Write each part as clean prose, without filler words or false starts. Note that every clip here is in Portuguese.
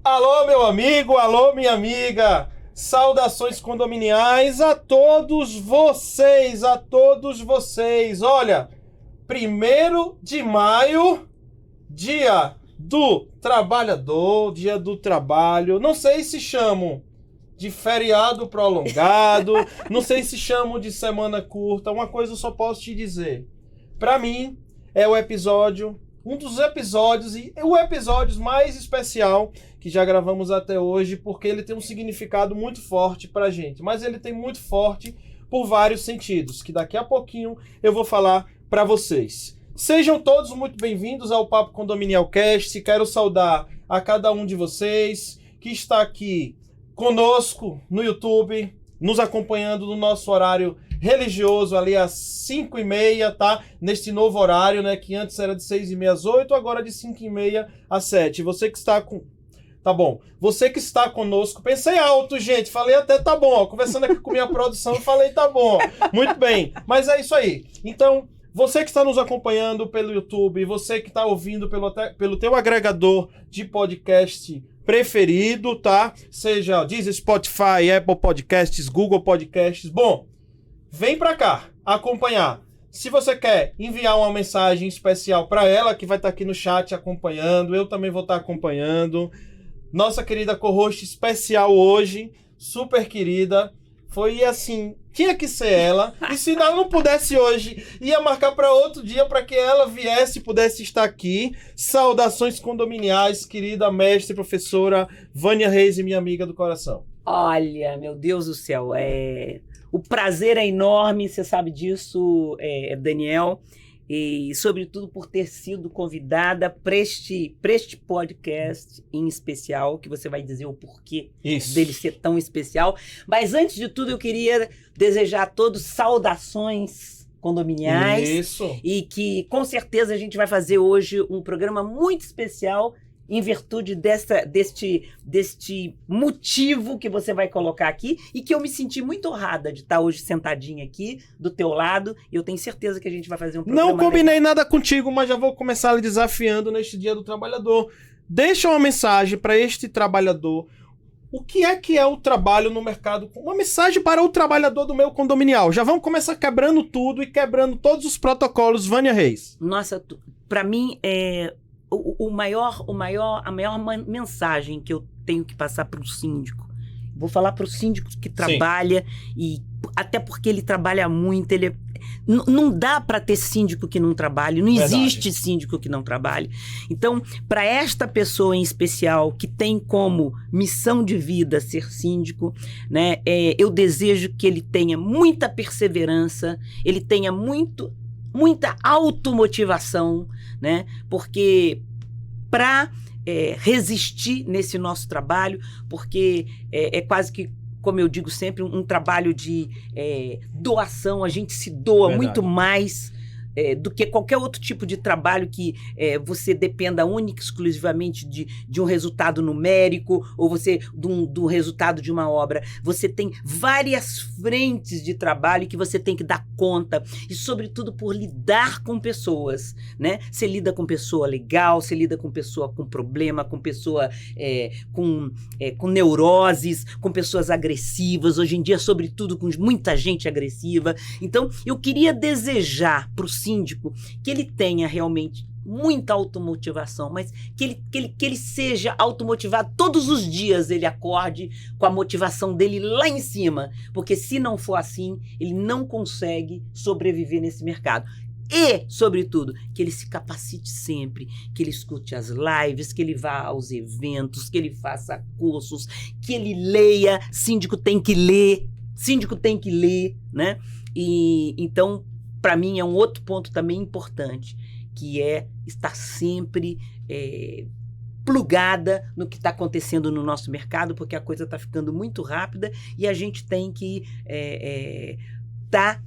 Alô, meu amigo, alô, minha amiga. Saudações condominiais a todos vocês, Olha, 1º de maio, dia do trabalhador, dia do trabalho. Não sei se chamam de feriado prolongado, não sei se chamam de semana curta. Uma coisa eu só posso te dizer. Pra mim, é um dos episódios e o episódio mais especial que já gravamos até hoje, porque ele tem um significado muito forte pra gente. Mas ele tem muito forte por vários sentidos, que daqui a pouquinho eu vou falar pra vocês. Sejam todos muito bem-vindos ao Papo Condominial Cast. Quero saudar a cada um de vocês que está aqui conosco no YouTube, nos acompanhando no nosso horário religioso ali às 5h30, tá? Neste novo horário, né? Que antes era de 6h30 às 8, agora de 5h30 às 7. Você que está com... Tá bom. Você que está conosco... Pensei alto, gente. Falei até tá bom. Ó. Conversando aqui com minha produção, falei tá bom. Muito bem. Mas é isso aí. Então, você que está nos acompanhando pelo YouTube, você que está ouvindo pelo teu agregador de podcast preferido, tá? Seja Deezer, Spotify, Apple Podcasts, Google Podcasts. Bom, vem pra cá acompanhar. Se você quer enviar uma mensagem especial para ela, que vai estar aqui no chat acompanhando, eu também vou estar acompanhando. Nossa querida co-host especial hoje, super querida, foi assim, tinha que ser ela. E se ela não pudesse hoje, ia marcar para outro dia para que ela viesse e pudesse estar aqui. Saudações condominiais, querida mestre, professora Vânia Reis, minha amiga do coração. Olha, meu Deus do céu, o prazer é enorme, você sabe disso, Daniel, e sobretudo por ter sido convidada para este podcast em especial, que você vai dizer o porquê dele ser tão especial. Mas antes de tudo, eu queria desejar a todos saudações condominiais. Isso. E que com certeza a gente vai fazer hoje um programa muito especial em virtude deste motivo que você vai colocar aqui e que eu me senti muito honrada de estar hoje sentadinha aqui do teu lado e eu tenho certeza que a gente vai fazer um programa Não combinei legal. nada contigo, mas já vou começar lhe desafiando neste Dia do Trabalhador. Deixa uma mensagem para este trabalhador. O que é o trabalho no mercado? Uma mensagem para o trabalhador do meu condominial. Já vamos começar quebrando tudo e quebrando todos os protocolos, Vânia Reis. Nossa, para mim a maior mensagem que eu tenho que passar para o síndico. Vou falar para o síndico que trabalha. Sim. E até porque ele trabalha muito, não dá para ter síndico que não trabalhe, não existe síndico que não trabalhe. Então, para esta pessoa em especial que tem como missão de vida ser síndico, né, eu desejo que ele tenha muita perseverança, ele tenha muita automotivação, né? Porque para resistir nesse nosso trabalho, porque é quase que, como eu digo sempre, um trabalho de doação, a gente se doa muito mais do que qualquer outro tipo de trabalho que você dependa única e exclusivamente de um resultado numérico ou você do resultado de uma obra. Você tem várias frentes de trabalho que você tem que dar conta e, sobretudo, por lidar com pessoas, né? Você lida com pessoa legal, você lida com pessoa com problema, com pessoa com neuroses, com pessoas agressivas, hoje em dia, sobretudo, com muita gente agressiva. Então, eu queria desejar para o síndico que ele tenha realmente muita automotivação, mas que ele seja automotivado todos os dias, ele acorde com a motivação dele lá em cima, porque se não for assim, ele não consegue sobreviver nesse mercado. E, sobretudo, que ele se capacite sempre, que ele escute as lives, que ele vá aos eventos, que ele faça cursos, que ele leia. Síndico tem que ler, né? E então, para mim, é um outro ponto também importante, que é estar sempre plugada no que está acontecendo no nosso mercado, porque a coisa está ficando muito rápida e a gente tem que estar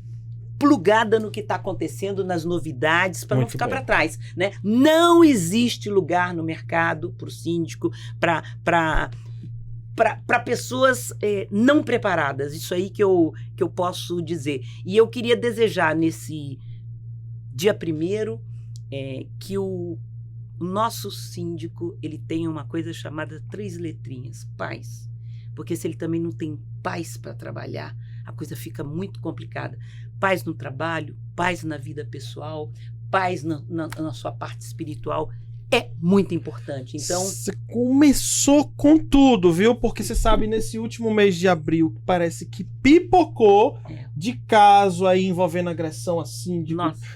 plugada no que está acontecendo, nas novidades, para não ficar para trás, né? Não existe lugar no mercado para o síndico, para pessoas não preparadas. Isso aí que eu posso dizer. E eu queria desejar nesse dia 1º que o O nosso síndico, ele tem uma coisa chamada 3 letrinhas, paz. Porque se ele também não tem paz para trabalhar, a coisa fica muito complicada. Paz no trabalho, paz na vida pessoal, paz na sua parte espiritual. É muito importante. Então, você começou com tudo, viu? Porque você sabe, nesse último mês de abril, parece que pipocou de caso aí envolvendo agressão assim.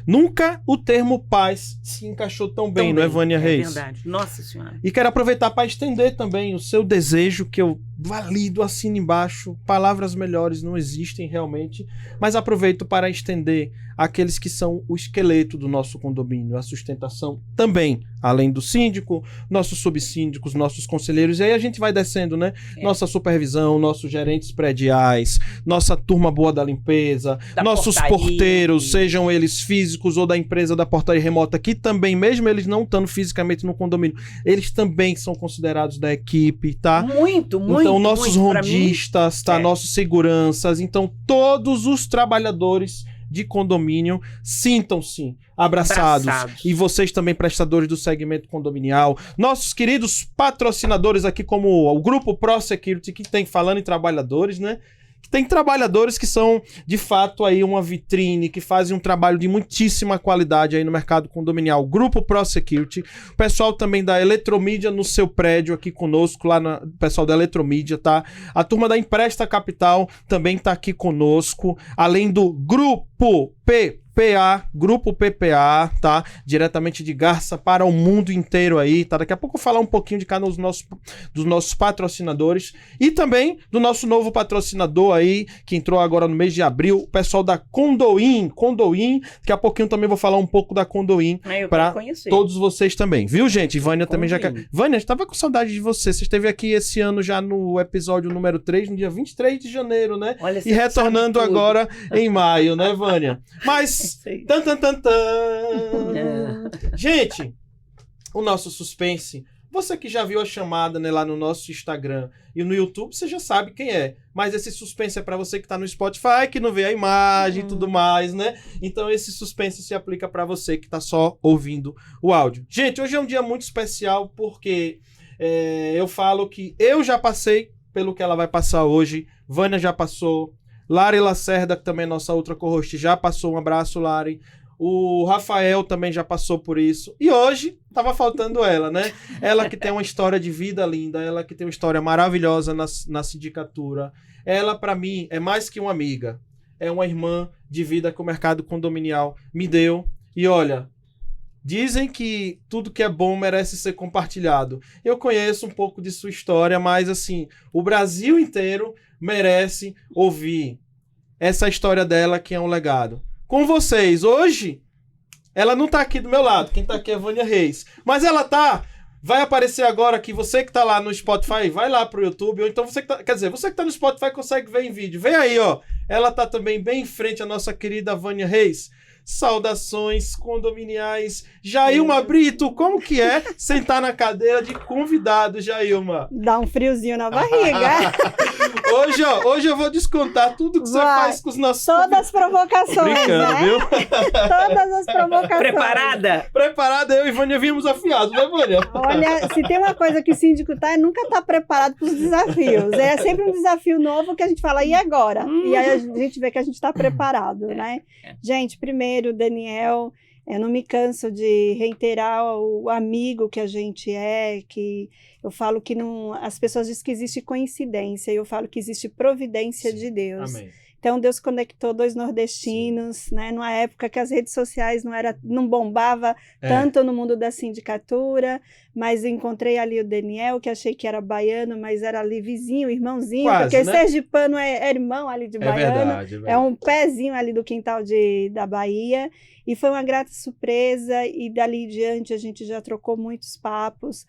Nunca o termo paz se encaixou tão bem, não é, Vânia Reis? É verdade. Nossa Senhora. E quero aproveitar para estender também o seu desejo, que eu valido, assino embaixo. Palavras melhores não existem realmente, mas aproveito para estender àqueles que são o esqueleto do nosso condomínio, a sustentação também, além do síndico, nossos subsíndicos, nossos conselheiros, e aí a gente vai descendo, né? Nossa supervisão, nossos gerentes prediais, nossa turma boa da limpeza, nossos porteiros, sejam eles físicos ou da empresa da portaria remota, que também, mesmo eles não estando fisicamente no condomínio, eles também são considerados da equipe, tá? Muito. Então, nossos rondistas, tá? Nossos seguranças, então todos os trabalhadores de condomínio sintam-se abraçados. E vocês também, prestadores do segmento condominial, nossos queridos patrocinadores aqui, como o Grupo Pro Security, que tem, falando em trabalhadores, né? Tem trabalhadores que são, de fato, aí uma vitrine, que fazem um trabalho de muitíssima qualidade aí no mercado condominial. Grupo Pro Security, o pessoal também da Eletromídia no seu prédio aqui conosco, lá no pessoal da Eletromídia, tá? A turma da Empresta Capital também tá aqui conosco, além do Grupo Grupo PPA, tá? Diretamente de Garça para o mundo inteiro aí, tá? Daqui a pouco eu vou falar um pouquinho de cada um dos nossos patrocinadores e também do nosso novo patrocinador aí, que entrou agora no mês de abril, o pessoal da Condoin. Daqui a pouquinho também vou falar um pouco da Condoin para todos vocês também, viu, gente? Vânia também já quer... Vânia, eu tava com saudade de você. Você esteve aqui esse ano já no episódio número 3, no dia 23 de janeiro, né? Olha, e retornando agora em maio, né, Vânia? Mas gente, o nosso suspense, você que já viu a chamada, né, lá no nosso Instagram e no YouTube, você já sabe quem é. Mas esse suspense é para você que tá no Spotify, que não vê a imagem e tudo mais, né? Então esse suspense se aplica para você que tá só ouvindo o áudio. Gente, hoje é um dia muito especial porque eu falo que eu já passei pelo que ela vai passar hoje, Vânia já passou, Lari Lacerda, que também é nossa outra co-host, já passou. Um abraço, Lari. O Rafael também já passou por isso. E hoje, tava faltando ela, né? Ela que tem uma história de vida linda, ela que tem uma história maravilhosa na sindicatura. Ela, para mim, é mais que uma amiga. É uma irmã de vida que o mercado condominial me deu. E olha, dizem que tudo que é bom merece ser compartilhado. Eu conheço um pouco de sua história, mas assim, o Brasil inteiro merece ouvir essa história dela, que é um legado. Com vocês, hoje, ela não tá aqui do meu lado, quem tá aqui é a Vânia Reis, mas ela vai aparecer agora aqui, você que tá lá no Spotify, vai lá pro YouTube, ou então você que tá, quer dizer, você que tá no Spotify consegue ver em vídeo, vem aí, ó, ela tá também bem em frente à nossa querida Vânia Reis. Saudações condominiais. Jailma Brito, como que é sentar na cadeira de convidado, Jailma? Dá um friozinho na barriga. Hoje eu vou descontar tudo que você faz com os nossos... Todas as provocações, brincando, né? Viu? Todas as provocações. Preparada, eu e Vânia vimos afiados, né, Vânia? Olha, se tem uma coisa que o síndico nunca tá preparado para os desafios. É sempre um desafio novo que a gente fala, e agora? E aí a gente vê que a gente está preparado, né? Gente, primeiro, Daniel, eu não me canso de reiterar o amigo que a gente é, que eu falo que não, as pessoas dizem que existe coincidência, eu falo que existe providência de Deus. Amém. Então, Deus conectou 2 nordestinos, né? Numa época que as redes sociais não bombava tanto no mundo da sindicatura, mas eu encontrei ali o Daniel, que achei que era baiano, mas era ali vizinho, irmãozinho, quase, porque né? Sergipano é irmão ali de baiano, verdade. É um pezinho ali do quintal da Bahia, e foi uma grata surpresa, e dali em diante a gente já trocou muitos papos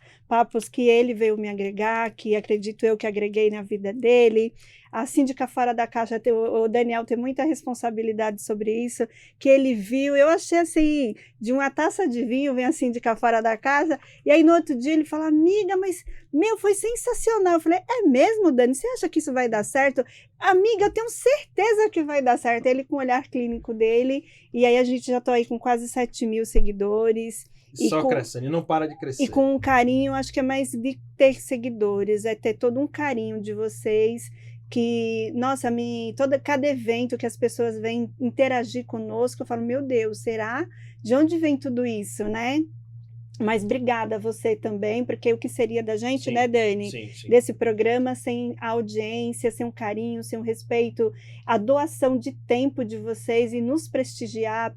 que ele veio me agregar, que acredito eu que agreguei na vida dele. A síndica fora da caixa, o Daniel tem muita responsabilidade sobre isso, que ele viu, eu achei assim, de uma taça de vinho, vem a síndica fora da casa, e aí no outro dia ele fala, amiga, mas, foi sensacional. Eu falei, é mesmo, Dani? Você acha que isso vai dar certo? Amiga, eu tenho certeza que vai dar certo. Ele com o olhar clínico dele, e aí a gente já está aí com quase 7 mil seguidores, Só crescendo, e não para de crescer. E com um carinho, acho que é mais de ter seguidores, é ter todo um carinho de vocês, que, nossa, cada evento que as pessoas vêm interagir conosco, eu falo, meu Deus, será? De onde vem tudo isso, né? Mas obrigada a você também, porque o que seria da gente, né, Dani? Sim. Desse programa sem a audiência, sem um carinho, sem um respeito, a doação de tempo de vocês e nos prestigiar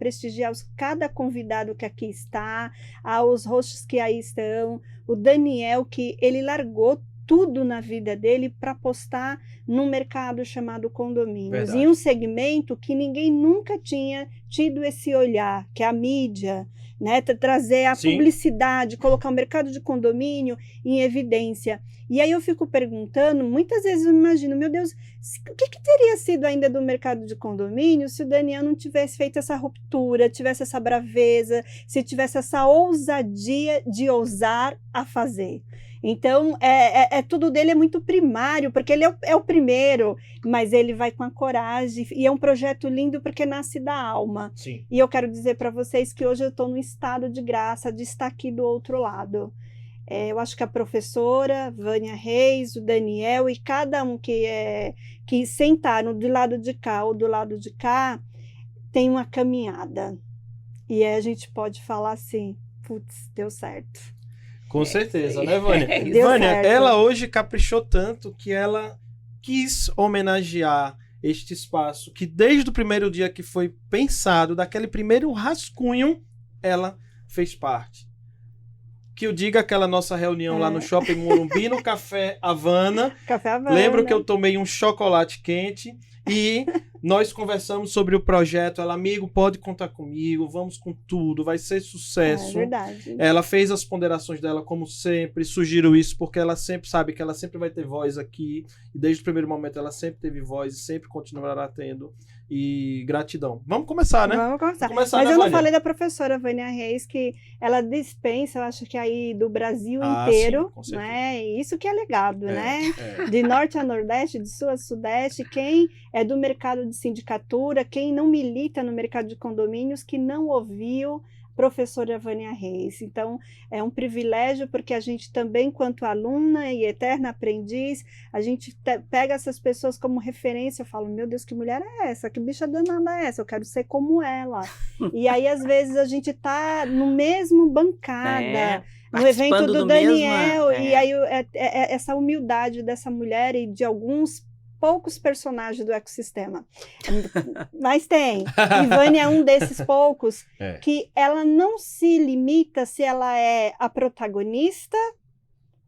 cada convidado que aqui está, aos hosts que aí estão, o Daniel, que ele largou tudo na vida dele para apostar num mercado chamado condomínios. Verdade. Em um segmento que ninguém nunca tinha tido esse olhar, que é a mídia, né? Trazer a publicidade, colocar o mercado de condomínio em evidência. E aí eu fico perguntando, muitas vezes eu imagino, meu Deus, o que teria sido ainda do mercado de condomínio se o Daniel não tivesse feito essa ruptura, tivesse essa braveza, se tivesse essa ousadia de ousar a fazer. Então, tudo dele é muito primário, porque ele é o primeiro, mas ele vai com a coragem, e é um projeto lindo porque nasce da alma. Sim. E eu quero dizer para vocês que hoje eu estou num estado de graça de estar aqui do outro lado. Eu acho que a professora, Vânia Reis, o Daniel e cada um que sentaram do lado de cá ou do lado de cá, tem uma caminhada. E aí a gente pode falar assim, putz, deu certo. Com certeza, né, Vânia? Vânia, ela hoje caprichou tanto que ela quis homenagear este espaço que desde o primeiro dia que foi pensado, daquele primeiro rascunho, ela fez parte. Que eu diga aquela nossa reunião lá no Shopping Morumbi, no Café Havana. Café Havana. Lembro que eu tomei um chocolate quente e nós conversamos sobre o projeto. Ela, amigo, pode contar comigo, vamos com tudo, vai ser sucesso. É verdade. Ela fez as ponderações dela, como sempre, sugiro isso, porque ela sempre sabe que ela sempre vai ter voz aqui, e desde o primeiro momento ela sempre teve voz e sempre continuará tendo. E gratidão. Vamos começar, né? Vamos começar. Vamos Mas né, eu não Vânia? falei da professora Vânia Reis, que ela dispensa, eu acho que aí do Brasil inteiro, sim, com certeza. né? E isso que é legado, né? De norte a nordeste, de sul a sudeste, quem é do mercado de sindicatura, quem não milita no mercado de condomínios, que não ouviu professora Vânia Reis. Então, é um privilégio, porque a gente também, quanto aluna e eterna aprendiz, a gente pega essas pessoas como referência. Eu falo, meu Deus, que mulher é essa? Que bicha danada é essa? Eu quero ser como ela. E aí, às vezes, a gente tá no mesmo bancada, no evento do Daniel, e aí essa humildade dessa mulher e de alguns poucos personagens do ecossistema, mas tem, e Vânia é um desses poucos, que ela não se limita se ela é a protagonista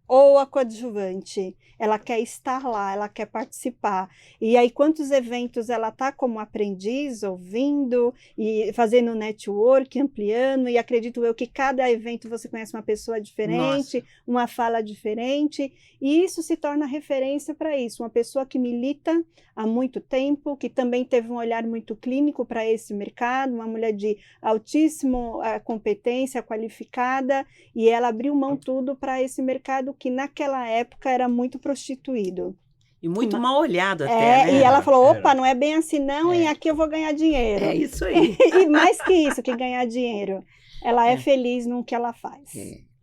ou a coadjuvante, ela quer estar lá, ela quer participar, e aí quantos eventos ela está como aprendiz, ouvindo, e fazendo network, ampliando, e acredito eu que cada evento você conhece uma pessoa diferente, uma fala diferente, e isso se torna referência para isso, uma pessoa que milita há muito tempo, que também teve um olhar muito clínico para esse mercado, uma mulher de altíssima competência, qualificada, e ela abriu mão tudo para esse mercado que naquela época era muito prostituído. E muito mal olhado até, né? E ela falou, opa, não é bem assim não, e aqui eu vou ganhar dinheiro. É isso aí. E mais que isso, que ganhar dinheiro. Ela é feliz no que ela faz.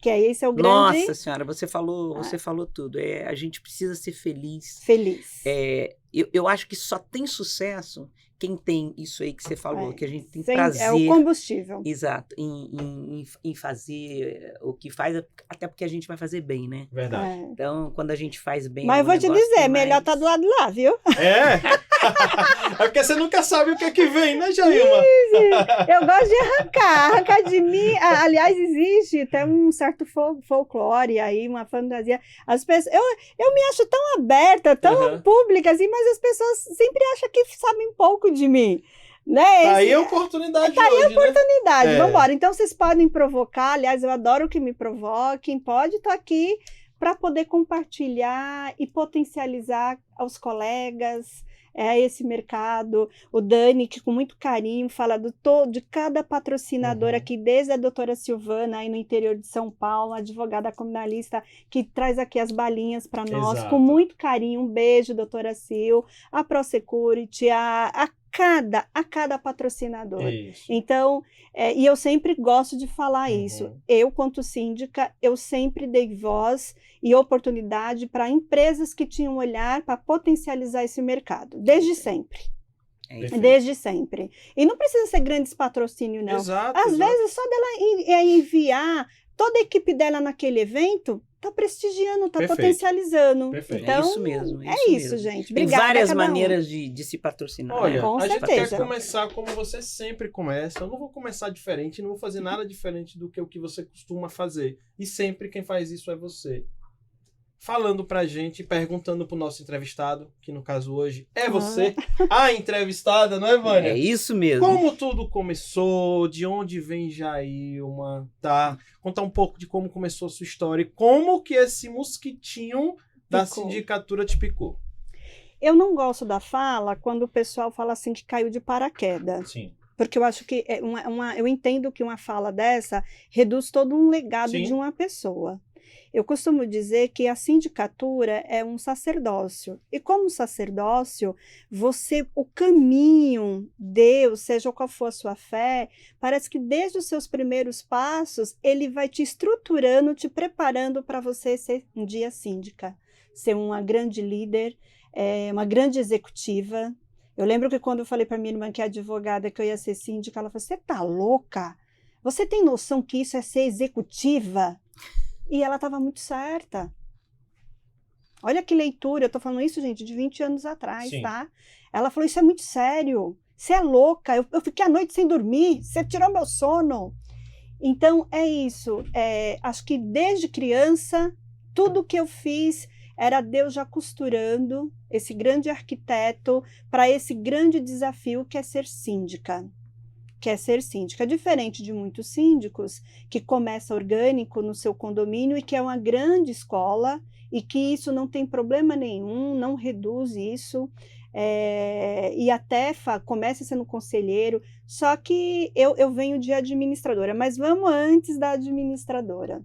Que esse é o grande... Nossa senhora, você falou tudo. A gente precisa ser feliz. Feliz. Eu acho que só tem sucesso quem tem isso aí que você falou, que a gente tem prazer. É o combustível. Exato, em fazer o que faz, até porque a gente vai fazer bem, né? Verdade. Então, quando a gente faz bem... Mas eu vou te dizer, melhor tá do lado de lá, viu? É porque você nunca sabe o que é que vem, né, Jailma? Eu gosto de arrancar de mim. Aliás, existe até um certo folclore aí, uma fantasia. As pessoas, eu me acho tão aberta, tão pública, assim, mas as pessoas sempre acham que sabem pouco de mim. Né? Tá aí a oportunidade. Tá aí a oportunidade. Né? Vamos embora. Então, vocês podem provocar. Aliás, eu adoro que me provoquem. Pode estar aqui para poder compartilhar e potencializar aos colegas esse mercado. O Dani, que com muito carinho fala de cada patrocinador aqui, desde a doutora Silvana, aí no interior de São Paulo, advogada criminalista, que traz aqui as balinhas para nós, com muito carinho. Um beijo, doutora Sil, a ProSecurity, a cada patrocinador. Isso. Então, e eu sempre gosto de falar isso. Eu, quanto síndica, eu sempre dei voz e oportunidade para empresas que tinham olhar para potencializar esse mercado, desde sempre. Perfeito. Desde sempre. E não precisa ser grandes patrocínios, não. Exato. Às vezes, só dela enviar toda a equipe dela naquele evento, tá prestigiando, tá Perfeito. potencializando. Perfeito. Então, É isso mesmo. é isso, mesmo. gente. Tem Obrigada várias a cada um. maneiras de se patrocinar. Olha, Com a gente certeza. quer começar como você sempre começa. Eu não vou começar diferente, não vou fazer nada diferente do que o que você costuma fazer. E sempre quem faz isso é você. Falando pra gente, perguntando pro nosso entrevistado, que no caso hoje é você, a entrevistada, não é, Vânia? É isso mesmo. Como tudo começou, de onde vem Jailma, tá? Contar um pouco de como começou a sua história e como que esse mosquitinho da Picou. sindicatura te picou. Eu não gosto da fala quando o pessoal fala assim que caiu de paraquedas. Sim. Porque eu acho que eu entendo que uma fala dessa reduz todo um legado Sim. de uma pessoa. Eu costumo dizer que a sindicatura é um sacerdócio. E como sacerdócio, o caminho, Deus, seja qual for a sua fé, parece que desde os seus primeiros passos, ele vai te estruturando, te preparando para você ser um dia síndica, ser uma grande líder, uma grande executiva. Eu lembro que quando eu falei para minha irmã, que é advogada, que eu ia ser síndica, ela falou, você tá louca? Você tem noção que isso é ser executiva? E ela estava muito certa. Olha que leitura, eu estou falando isso, gente, de 20 anos atrás, Sim. tá? Ela falou, isso é muito sério, você é louca, eu fiquei a noite sem dormir, você tirou meu sono. Então, é isso, acho que desde criança, tudo que eu fiz era Deus já costurando esse grande arquiteto para esse grande desafio que é ser síndica. Diferente de muitos síndicos, que começa orgânico no seu condomínio e que é uma grande escola e que isso não tem problema nenhum, não reduz isso, e até começa sendo conselheiro, só que eu venho de administradora, mas vamos antes da administradora.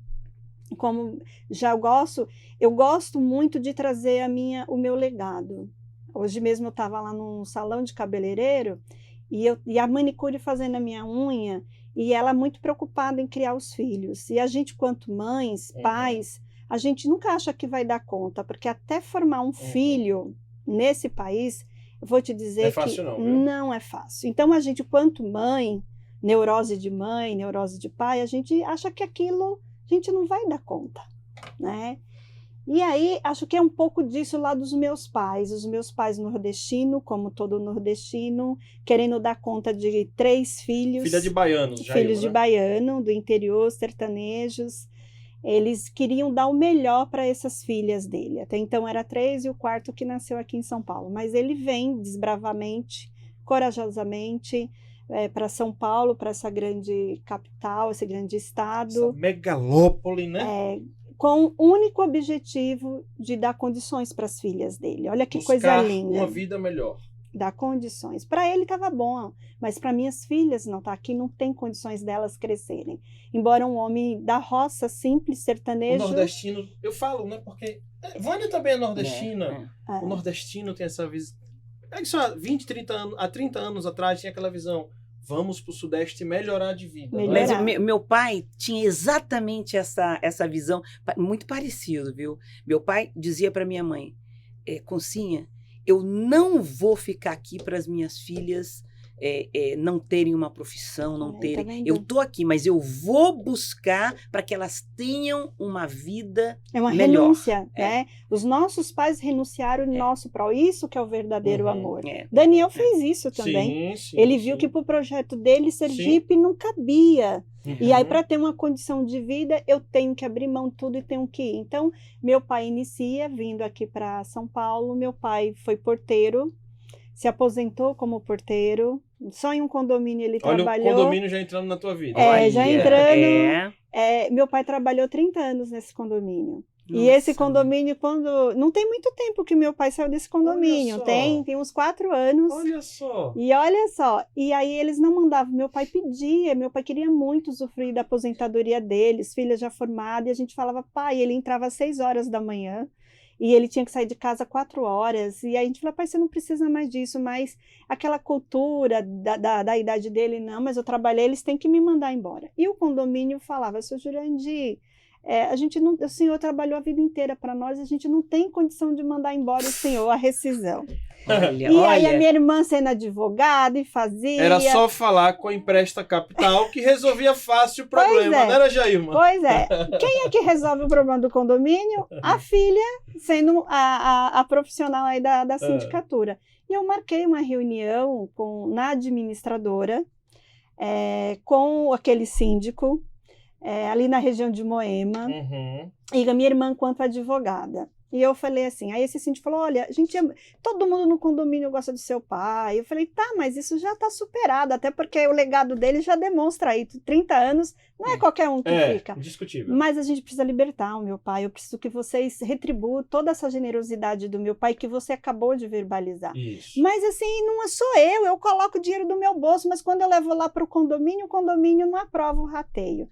Como já eu gosto muito de trazer o meu legado. Hoje mesmo eu estava lá num salão de cabeleireiro, e a manicure fazendo a minha unha, e ela muito preocupada em criar os filhos. E a gente, quanto mães, pais, a gente nunca acha que vai dar conta, porque até formar um filho nesse país, eu vou te dizer fácil que não, viu? não é fácil. Então, a gente, quanto mãe, neurose de mãe, neurose de pai, a gente acha que aquilo a gente não vai dar conta, né? E aí, acho que é um pouco disso lá dos meus pais. Os meus pais nordestinos, como todo nordestino, querendo dar conta de 3 filhos. Filha de baianos, Jailma, Filhos de né? baiano, do interior, sertanejos. Eles queriam dar o melhor para essas filhas dele. Até então era 3 e o 4º que nasceu aqui em São Paulo. Mas ele vem desbravamente, corajosamente, para São Paulo, para essa grande capital, esse grande estado. Essa megalópole, né? Com o único objetivo de dar condições para as filhas dele. Olha que coisa Buscar linda. uma vida melhor. Dar condições. Para ele estava bom, mas para minhas filhas não tá. Aqui não tem condições delas crescerem. Embora um homem da roça simples, O É sertanejo. nordestino, eu falo, né? Porque Vânia também é nordestina. O nordestino tem essa visão. É que só há 30 anos atrás tinha aquela visão. Vamos para o Sudeste melhorar de vida. Não é? Mas meu pai tinha exatamente essa visão, muito parecido, viu? Meu pai dizia para minha mãe, Concinha, eu não vou ficar aqui para as minhas filhas não terem uma profissão, não terem... Tá eu tô aqui, mas eu vou buscar para que elas tenham uma vida É uma melhor. renúncia, né? Os nossos pais renunciaram em nosso prol. Isso que é o verdadeiro amor. Daniel fez isso também. Sim, Ele viu que para o projeto dele, Sergipe não cabia. E aí, para ter uma condição de vida, eu tenho que abrir mão de tudo e tenho que ir. Então, meu pai inicia vindo aqui para São Paulo. Meu pai foi porteiro, se aposentou como porteiro. Só em um condomínio ele trabalhou. Olha o condomínio já entrando na tua vida. Já entrando. Meu pai trabalhou 30 anos nesse condomínio. Nossa. E esse condomínio, quando... Não tem muito tempo que meu pai saiu desse condomínio. Tem uns 4 anos. Olha só. E olha só. E aí eles não mandavam. Meu pai pedia. Meu pai queria muito usufruir da aposentadoria deles. Filha já formada. E a gente falava, pai, ele entrava às 6 horas da manhã. e ele tinha que sair de casa 4 horas, e aí a gente falou, pai, você não precisa mais disso, mas aquela cultura da idade dele, não, mas eu trabalhei, eles têm que me mandar embora. E o condomínio falava, seu Jurandir, a gente não, o senhor trabalhou a vida inteira para nós, a gente não tem condição de mandar embora o senhor, a rescisão. Aí a minha irmã sendo advogada e fazia... Era só falar com a Empresta Capital que resolvia fácil o problema, não era, Jailma? Pois é. Quem é que resolve o problema do condomínio? A filha, sendo a profissional aí da sindicatura. E eu marquei uma reunião na administradora, com aquele síndico, ali na região de Moema, e a minha irmã quanto advogada. E eu falei assim, aí esse síndico falou, olha, todo mundo no condomínio gosta do seu pai. Eu falei, tá, mas isso já está superado, até porque o legado dele já demonstra aí, 30 anos, não é qualquer um que fica. Indiscutível. Mas a gente precisa libertar o meu pai, eu preciso que vocês retribuam toda essa generosidade do meu pai que você acabou de verbalizar. Isso. Mas assim, não sou eu coloco o dinheiro do meu bolso, mas quando eu levo lá para o condomínio não aprova o rateio.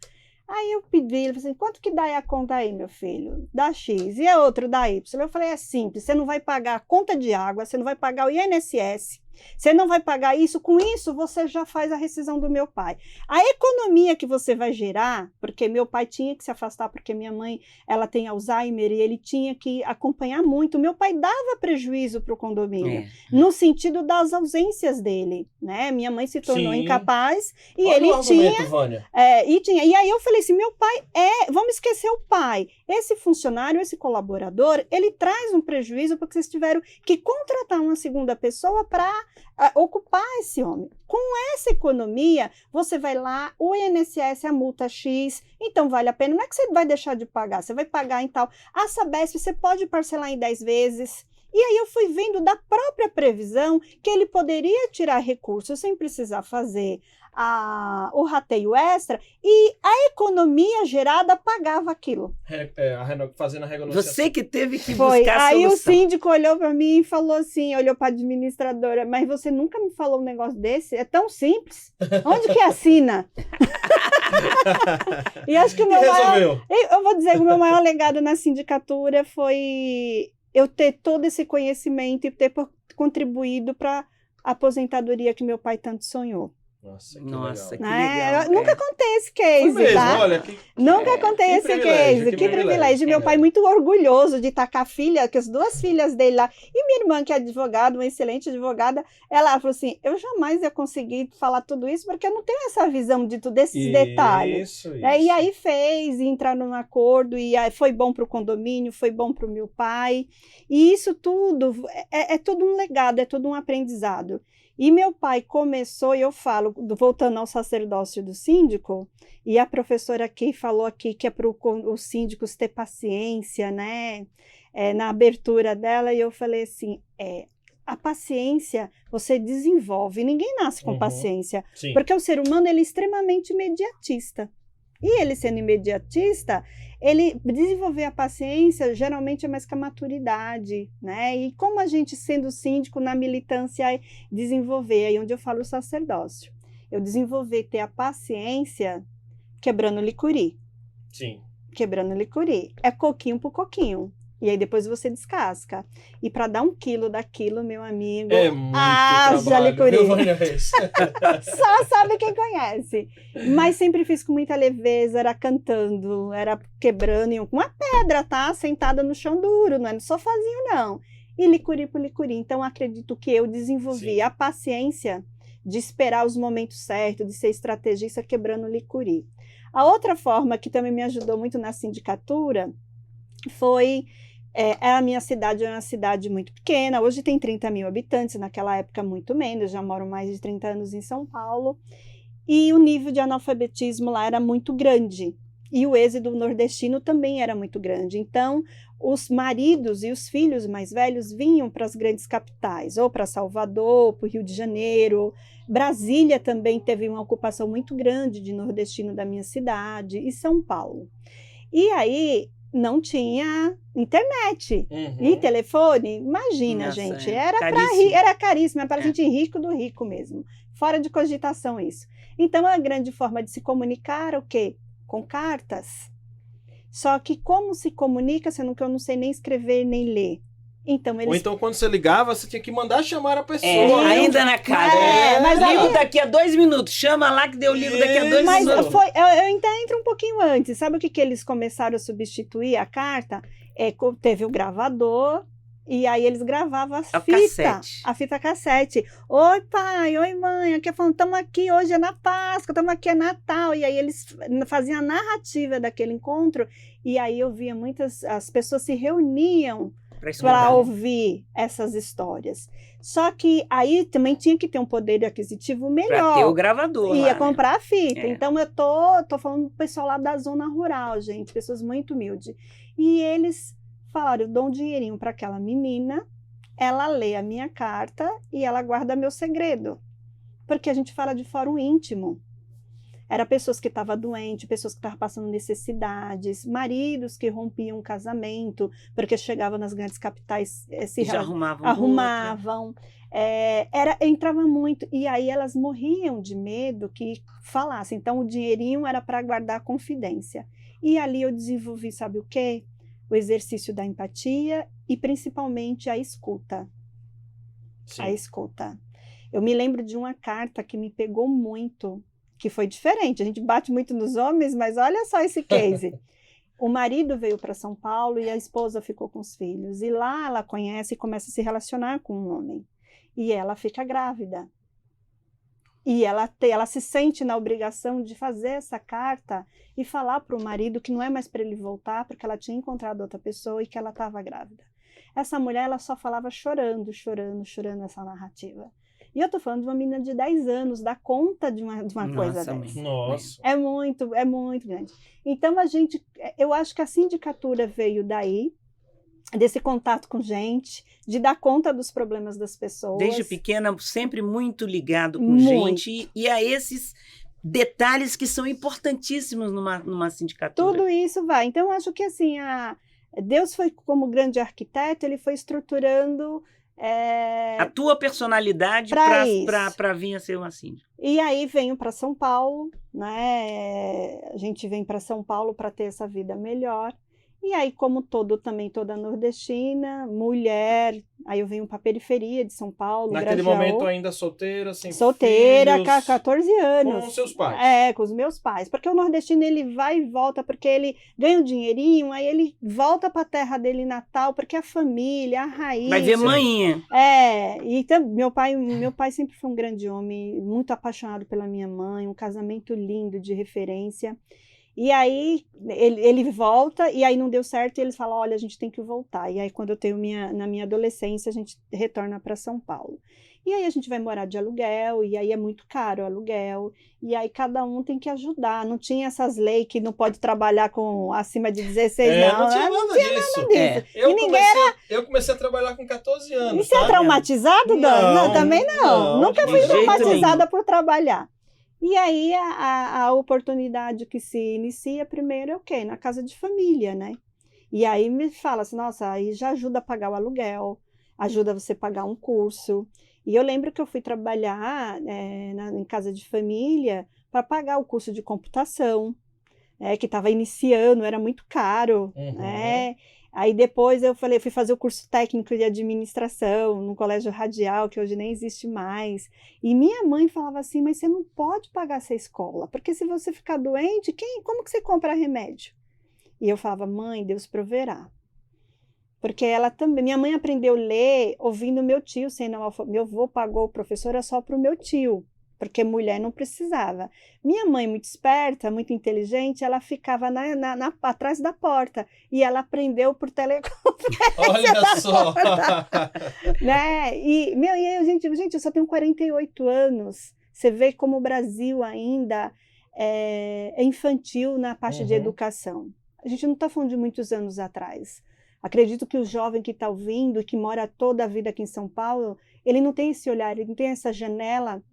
Aí eu pedi, ele falou assim, quanto que dá a conta aí, meu filho? Dá X. E a outra dá Y? Eu falei, é simples, você não vai pagar a conta de água, você não vai pagar o INSS, você não vai pagar isso, com isso você já faz a rescisão do meu pai. A economia que você vai gerar, porque meu pai tinha que se afastar, porque minha mãe, ela tem Alzheimer e ele tinha que acompanhar muito. Meu pai dava prejuízo para o condomínio, no sentido das ausências dele, né? Minha mãe se tornou incapaz e olha ele o argumento, Vânia. E aí eu falei assim, meu pai vamos esquecer o pai. Esse funcionário, esse colaborador, ele traz um prejuízo porque vocês tiveram que contratar uma segunda pessoa para ocupar esse homem. Com essa economia, você vai lá, o INSS, a multa X, então vale a pena. Não é que você vai deixar de pagar, você vai pagar em tal. A Sabesp, você pode parcelar em 10 vezes. E aí eu fui vendo da própria previsão que ele poderia tirar recursos sem precisar fazer o rateio extra e a economia gerada pagava aquilo. Fazendo a renegociação. Você que teve que Foi. buscar a Aí solução. o síndico olhou para mim e falou assim, olhou para a administradora, mas você nunca me falou um negócio desse? É tão simples. Onde que assina? E acho que o meu maior... Eu vou dizer que o meu maior legado na sindicatura foi eu ter todo esse conhecimento e ter contribuído para a aposentadoria que meu pai tanto sonhou. Nossa, que legal. legal. Nunca contei esse case, mesmo, tá? Olha, Nunca contei esse case. Que privilégio. Meu pai muito orgulhoso de estar com a filha, com as 2 filhas dele lá. E minha irmã, que é advogada, uma excelente advogada, ela falou assim, eu jamais ia conseguir falar tudo isso, porque eu não tenho essa visão desses detalhes. Isso. E aí fez, e entraram num acordo, e aí foi bom para o condomínio, foi bom para o meu pai. E isso tudo é todo um legado, é todo um aprendizado. E meu pai começou, e eu falo, voltando ao sacerdócio do síndico, e a professora aqui falou aqui que é para os síndicos ter paciência, né? Na abertura dela, e eu falei assim, a paciência você desenvolve, ninguém nasce com paciência, porque o ser humano ele é extremamente imediatista. E ele sendo imediatista, ele desenvolver a paciência geralmente é mais que a maturidade, né? E como a gente sendo síndico na militância desenvolver, aí onde eu falo o sacerdócio, eu desenvolver, ter a paciência quebrando licuri. Sim. Quebrando licuri. É coquinho por coquinho. E aí depois você descasca. E para dar 1 quilo daquilo, meu amigo... É muito trabalho. Só sabe quem conhece. Mas sempre fiz com muita leveza, era cantando, era quebrando uma pedra, tá? Sentada no chão duro, não é no sofazinho, não. E licuri por licuri. Então, acredito que eu desenvolvi a paciência de esperar os momentos certos, de ser estrategista quebrando licuri. A outra forma que também me ajudou muito na sindicatura foi... a minha cidade é uma cidade muito pequena, hoje tem 30 mil habitantes, naquela época muito menos, já moro mais de 30 anos em São Paulo, e o nível de analfabetismo lá era muito grande, e o êxodo nordestino também era muito grande, então os maridos e os filhos mais velhos vinham para as grandes capitais, ou para Salvador, para o Rio de Janeiro, Brasília também teve uma ocupação muito grande de nordestino da minha cidade, e São Paulo. E aí... não tinha internet e telefone, imagina, gente, era caríssimo, era para gente rico do rico mesmo, fora de cogitação isso. Então, a grande forma de se comunicar, o quê? Com cartas. Só que como se comunica, sendo que eu não sei nem escrever nem ler. Então, Ou então, quando você ligava, você tinha que mandar chamar a pessoa. Ainda na cara. Mas Ligo aí- daqui a 2 minutos. Chama lá que deu ligo daqui a 2 Mas minutos. eu ainda entro um pouquinho antes. Sabe o que eles começaram a substituir a carta? Teve o gravador, e aí eles gravavam É o cassete. a fita cassete. Oi, pai, oi, mãe, aqui falando, estamos aqui, hoje é na Páscoa, estamos aqui, é Natal. E aí eles faziam a narrativa daquele encontro, e aí eu via as pessoas se reuniam para ouvir essas histórias. Só que aí também tinha que ter um poder aquisitivo melhor. Pra ter o gravador Ia lá, comprar a fita. É. Então, eu tô falando do pessoal lá da zona rural, gente. Pessoas muito humildes. E eles falaram, eu dou um dinheirinho para aquela menina, ela lê a minha carta e ela guarda meu segredo. Porque a gente fala de fórum íntimo. Era pessoas que estavam doentes, pessoas que estavam passando necessidades, maridos que rompiam um casamento, porque chegavam nas grandes capitais, Já arrumavam. arrumavam. Entrava muito. E aí elas morriam de medo que falassem. Então, o dinheirinho era para guardar a confidência. E ali eu desenvolvi, sabe o quê? O exercício da empatia e, principalmente, a escuta. Sim. A escuta. Eu me lembro de uma carta que me pegou muito, que foi diferente. A gente bate muito nos homens, mas olha só esse case. O marido veio para São Paulo e a esposa ficou com os filhos. E lá ela conhece e começa a se relacionar com um homem. E ela fica grávida. E ela se sente na obrigação de fazer essa carta e falar para o marido que não é mais para ele voltar, porque ela tinha encontrado outra pessoa e que ela estava grávida. Essa mulher, ela só falava chorando, chorando, chorando essa narrativa. E eu tô falando de uma menina de 10 anos, dá conta de uma coisa dessa. Nossa. É muito grande. Então, eu acho que a sindicatura veio daí, desse contato com gente, de dar conta dos problemas das pessoas. Desde pequena, sempre muito ligado com Muito. gente e a esses detalhes que são importantíssimos numa sindicatura. Tudo isso vai. Então, eu acho que assim, Deus foi como grande arquiteto, ele foi estruturando... a tua personalidade para vir a ser uma síndica. E aí venho para São Paulo, né? A gente vem para São Paulo para ter essa vida melhor. E aí, como também toda nordestina, mulher, aí eu venho para a periferia de São Paulo, Naquele Grajaú. momento ainda solteira, sem Solteira, filhos, 14 anos. com seus pais. Com os meus pais. Porque o nordestino, ele vai e volta, porque ele ganha um dinheirinho, aí ele volta para a terra dele natal, porque a família, a raiz... Vai ver manhinha. Então, meu pai sempre foi um grande homem, muito apaixonado pela minha mãe, um casamento lindo, de referência. E aí ele volta, e aí não deu certo, e eles falam, olha, a gente tem que voltar. E aí quando eu tenho na minha adolescência, a gente retorna para São Paulo. E aí a gente vai morar de aluguel, e aí é muito caro o aluguel, e aí cada um tem que ajudar. Não tinha essas leis que não pode trabalhar com acima de 16, não tinha nada disso. Eu comecei a trabalhar com 14 anos. E você é traumatizado, Dani? Não, também não. Nunca fui traumatizada por trabalhar. E aí a oportunidade que se inicia primeiro é o quê? Na casa de família, né? E aí me fala assim, nossa, aí já ajuda a pagar o aluguel, ajuda você a pagar um curso. E eu lembro que eu fui trabalhar em casa de família para pagar o curso de computação, que estava iniciando, era muito caro, né? Aí depois fui fazer o curso técnico de administração no Colégio Radial, que hoje nem existe mais. E minha mãe falava assim, mas você não pode pagar essa escola, porque se você ficar doente, como que você compra remédio? E eu falava, mãe, Deus proverá. Porque ela também, minha mãe aprendeu a ler ouvindo meu tio sendo analfabeto. Meu avô pagou o professor só para o meu tio, porque mulher não precisava. Minha mãe, muito esperta, muito inteligente, ela ficava atrás da porta e ela aprendeu por teleconferência. Olha só! Né? Gente, eu só tenho 48 anos. Você vê como o Brasil ainda é infantil na parte de educação. A gente não está falando de muitos anos atrás. Acredito que o jovem que está ouvindo, que mora toda a vida aqui em São Paulo, ele não tem esse olhar, ele não tem essa janela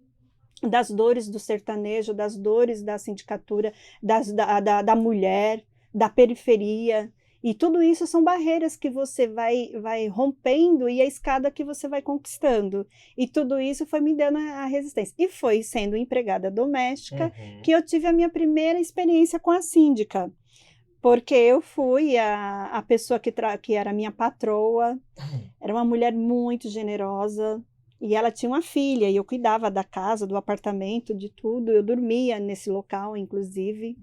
das dores do sertanejo, das dores da sindicatura, da mulher, da periferia. E tudo isso são barreiras que você vai rompendo e a escada que você vai conquistando. E tudo isso foi me dando a resistência. E foi sendo empregada doméstica que eu tive a minha primeira experiência com a síndica. Porque eu fui a pessoa que era minha patroa, era uma mulher muito generosa, e ela tinha uma filha, e eu cuidava da casa, do apartamento, de tudo, eu dormia nesse local, inclusive,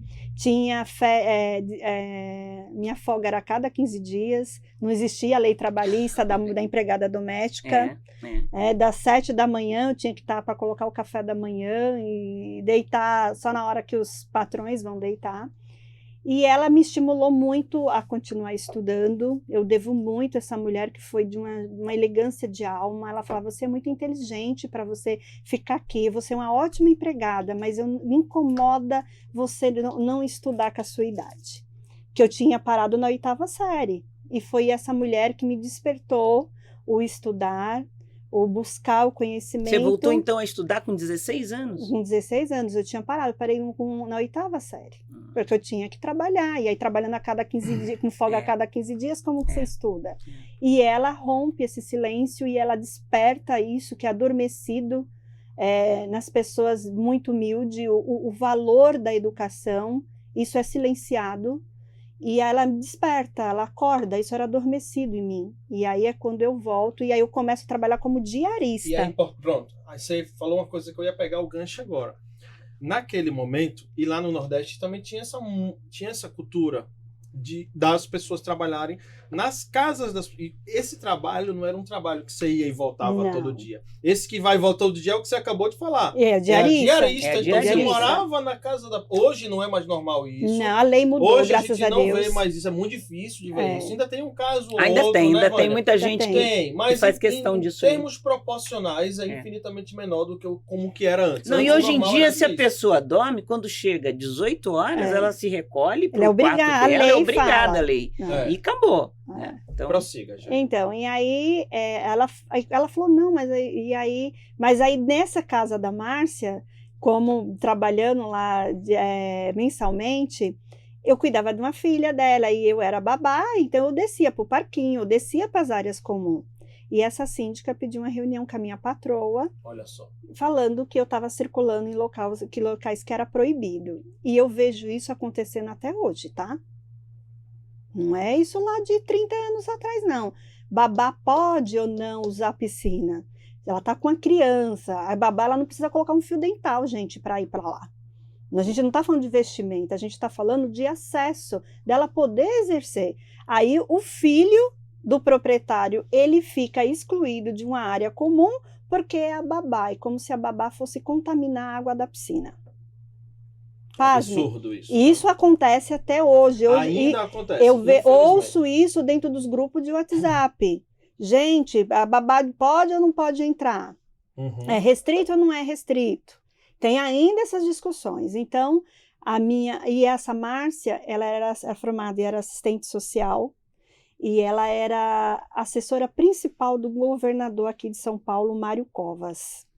minha folga era a cada 15 dias, não existia a lei trabalhista da empregada doméstica, das 7 da manhã eu tinha que estar para colocar o café da manhã e deitar só na hora que os patrões vão deitar. E ela me estimulou muito a continuar estudando. Eu devo muito a essa mulher, que foi de uma elegância de alma. Ela falava, você é muito inteligente para você ficar aqui, você é uma ótima empregada, mas me incomoda você não estudar com a sua idade. Que eu tinha parado na 8ª série. E foi essa mulher que me despertou o estudar, o buscar o conhecimento. Você voltou então a estudar com 16 anos? Com 16 anos, eu tinha parado, parei na 8ª série, porque eu tinha que trabalhar, e aí trabalhando a cada 15 dias, com folga a cada 15 dias, como que você estuda? E ela rompe esse silêncio e ela desperta isso que é adormecido nas pessoas muito humildes, o valor da educação, isso é silenciado. E ela me desperta, ela acorda, isso era adormecido em mim. E aí é quando eu volto, e aí eu começo a trabalhar como diarista. E aí, pronto, aí você falou uma coisa que eu ia pegar o gancho agora. Naquele momento, e lá no Nordeste também tinha essa cultura das pessoas trabalharem nas casas e esse trabalho não era um trabalho que você ia e voltava todo dia. Esse que vai e volta todo dia é o que você acabou de falar. Diarista. Então você morava na casa da... Hoje não é mais normal isso. Não, a lei mudou, hoje graças a Deus. Hoje a gente não vê mais isso, é muito difícil de ver isso. Ainda tem um caso ou ainda outro, tem, né, ainda tem muita gente mas que faz questão disso. Em termos proporcionais é infinitamente menor do que como que era antes. Não, antes e hoje em dia, se a isso. pessoa dorme, quando chega 18 horas, ela se recolhe para o quarto obrigada, dela, é obrigada a lei. E acabou. Então, prossiga, gente. Então, e aí ela falou, não, mas aí nessa casa da Márcia, como trabalhando lá mensalmente, eu cuidava de uma filha dela e eu era babá, então eu descia para o parquinho, eu descia para as áreas comuns. E essa síndica pediu uma reunião com a minha patroa, olha só, falando que eu estava circulando em locais que era proibido. E eu vejo isso acontecendo até hoje, tá? Não é isso lá de 30 anos atrás, não. Babá pode ou não usar a piscina. Ela está com a criança. A babá ela não precisa colocar um fio dental, gente, para ir para lá. A gente não está falando de vestimenta, a gente está falando de acesso, dela poder exercer. Aí o filho do proprietário, ele fica excluído de uma área comum porque é a babá. É como se a babá fosse contaminar a água da piscina. Absurdo isso. E isso acontece até hoje. Ainda acontece. Eu ouço isso dentro dos grupos de WhatsApp. Gente, a babá pode ou não pode entrar? É restrito ou não é restrito? Tem ainda essas discussões. Então, essa Márcia, ela era formada e era assistente social, e ela era assessora principal do governador aqui de São Paulo, Mário Covas.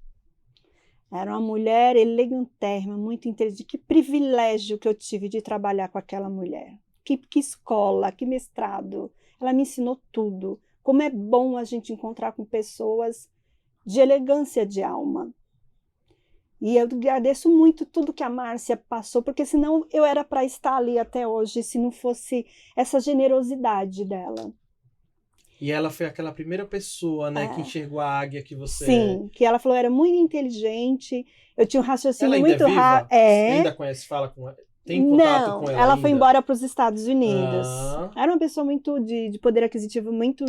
Era uma mulher elegantérrima, muito inteligente. Que privilégio que eu tive de trabalhar com aquela mulher. Que escola, que mestrado. Ela me ensinou tudo. Como é bom a gente encontrar com pessoas de elegância de alma. E eu agradeço muito tudo que a Márcia passou, porque senão eu era para estar ali até hoje, se não fosse essa generosidade dela. E ela foi aquela primeira pessoa, né, que enxergou a águia que você... Sim, que ela falou, era muito inteligente, eu tinha um raciocínio muito rápido. Você ainda conhece, fala com ela? Tem contato com ela? Ela ainda? foi embora para os Estados Unidos. Era uma pessoa muito de poder aquisitivo muito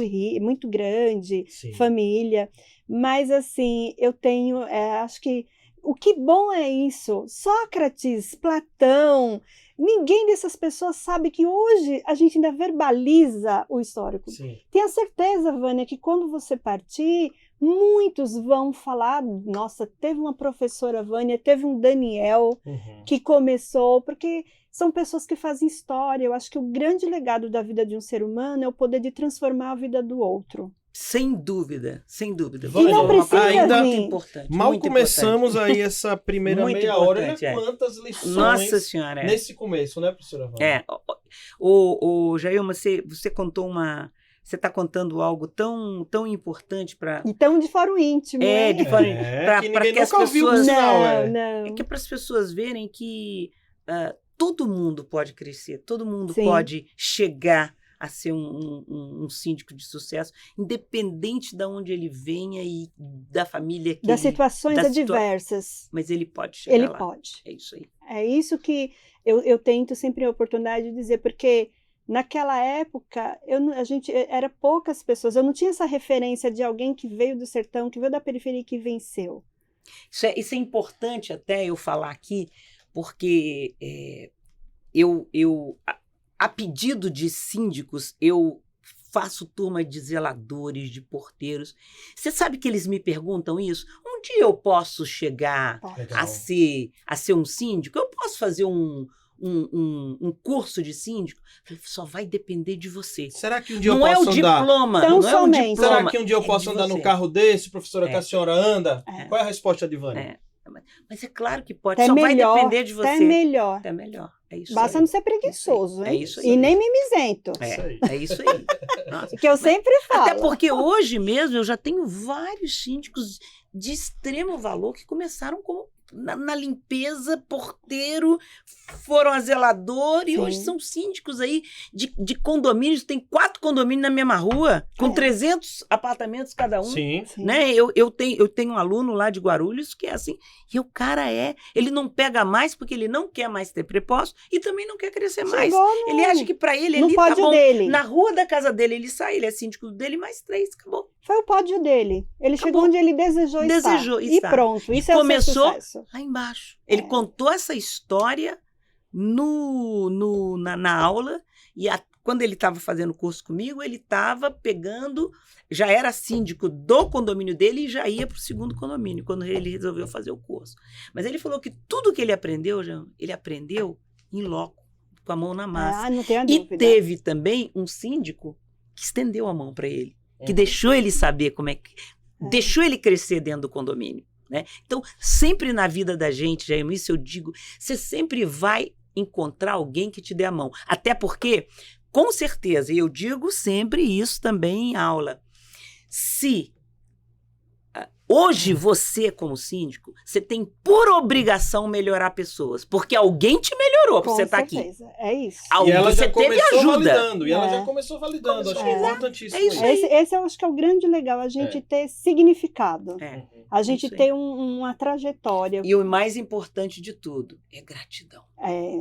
grande, sim, família. Mas, assim, eu tenho, acho que o que bom é isso. Sócrates, Platão, ninguém dessas pessoas sabe que hoje a gente ainda verbaliza o histórico. Sim. Tenha certeza, Vânia, que quando você partir, muitos vão falar, nossa, teve uma professora Vânia, teve um Daniel que começou, porque são pessoas que fazem história. Eu acho que o grande legado da vida de um ser humano é o poder de transformar a vida do outro. Sem dúvida, sem dúvida. E não precisa ainda muito importante. Mal muito começamos importante. aí essa primeira muito meia hora, né? importante, Quantas lições Nossa Senhora, nesse começo, né, professora Vânia? Jailma, você contou você está contando algo tão importante para... Então, de fórum íntimo. De fórum íntimo. Que ninguém nunca ouviu, por sinal. É que para as pessoas verem que todo mundo pode crescer, todo mundo Sim. pode chegar a ser um síndico de sucesso, independente de onde ele venha e da família que Das ele... situações adversas. Mas ele pode chegar Ele lá. pode. É isso aí. É isso que eu tento sempre a oportunidade de dizer, porque naquela época a gente era poucas pessoas, eu não tinha essa referência de alguém que veio do sertão, que veio da periferia e que venceu. Isso é importante até eu falar aqui, porque a pedido de síndicos, eu faço turma de zeladores, de porteiros. Você sabe que eles me perguntam isso? Um dia eu posso chegar Legal. a ser um síndico? Eu posso fazer um curso de síndico? Eu falei, só vai depender de você. Será que um dia Não eu é o posso andar? diploma, Tão não é o somente. diploma. Será que um dia eu é posso de andar você. num carro desse, professora, que a senhora anda? É. Qual é a resposta de Vânia? É. Mas é claro que pode, Até só melhor, vai depender de você. até melhor. Até melhor. É isso Basta aí. não ser preguiçoso, É hein? isso aí. E nem mimizento. Isso aí. É isso aí. Nossa. Que eu sempre falo. Até porque hoje mesmo eu já tenho vários síndicos de extremo valor que começaram como na limpeza, porteiro, foram a zelador e Sim. hoje são síndicos aí de condomínios. Tem 4 condomínios na mesma rua, com 300 apartamentos cada um. Sim. Sim. Né? Eu tenho um aluno lá de Guarulhos que é assim, e o cara ele não pega mais porque ele não quer mais ter prepósito e também não quer crescer mais. Chegou Ele acha que para ele no ali tá pódio bom. dele. Na rua da casa dele ele sai, ele é síndico dele, mais 3, acabou. Foi o pódio dele. Ele chegou onde ele desejou Desejou estar. E pronto. E Isso é o seu começou sucesso. lá embaixo. Ele contou essa história na aula e quando ele estava fazendo o curso comigo, ele estava pegando, já era síndico do condomínio dele e já ia para o segundo condomínio, quando ele resolveu fazer o curso. Mas ele falou que tudo que ele aprendeu, ele aprendeu em loco, com a mão na massa. Não tenha E dúvida. teve também um síndico que estendeu a mão para ele, que deixou ele saber como é que... Deixou ele crescer dentro do condomínio. Né? Então, sempre na vida da gente, Jair, isso eu digo, você sempre vai encontrar alguém que te dê a mão. Até porque, com certeza, e eu digo sempre isso também em aula, se hoje você, como síndico, você tem por obrigação melhorar pessoas, porque alguém te melhorou para Com você estar aqui. certeza. É isso. E ela Você já teve começou ajuda. validando. E ela É. já começou validando. Acho que é importantíssimo. É isso aí. Esse eu acho que é o grande legal, a gente ter significado. É. A gente isso aí. ter uma trajetória. E o mais importante de tudo é gratidão.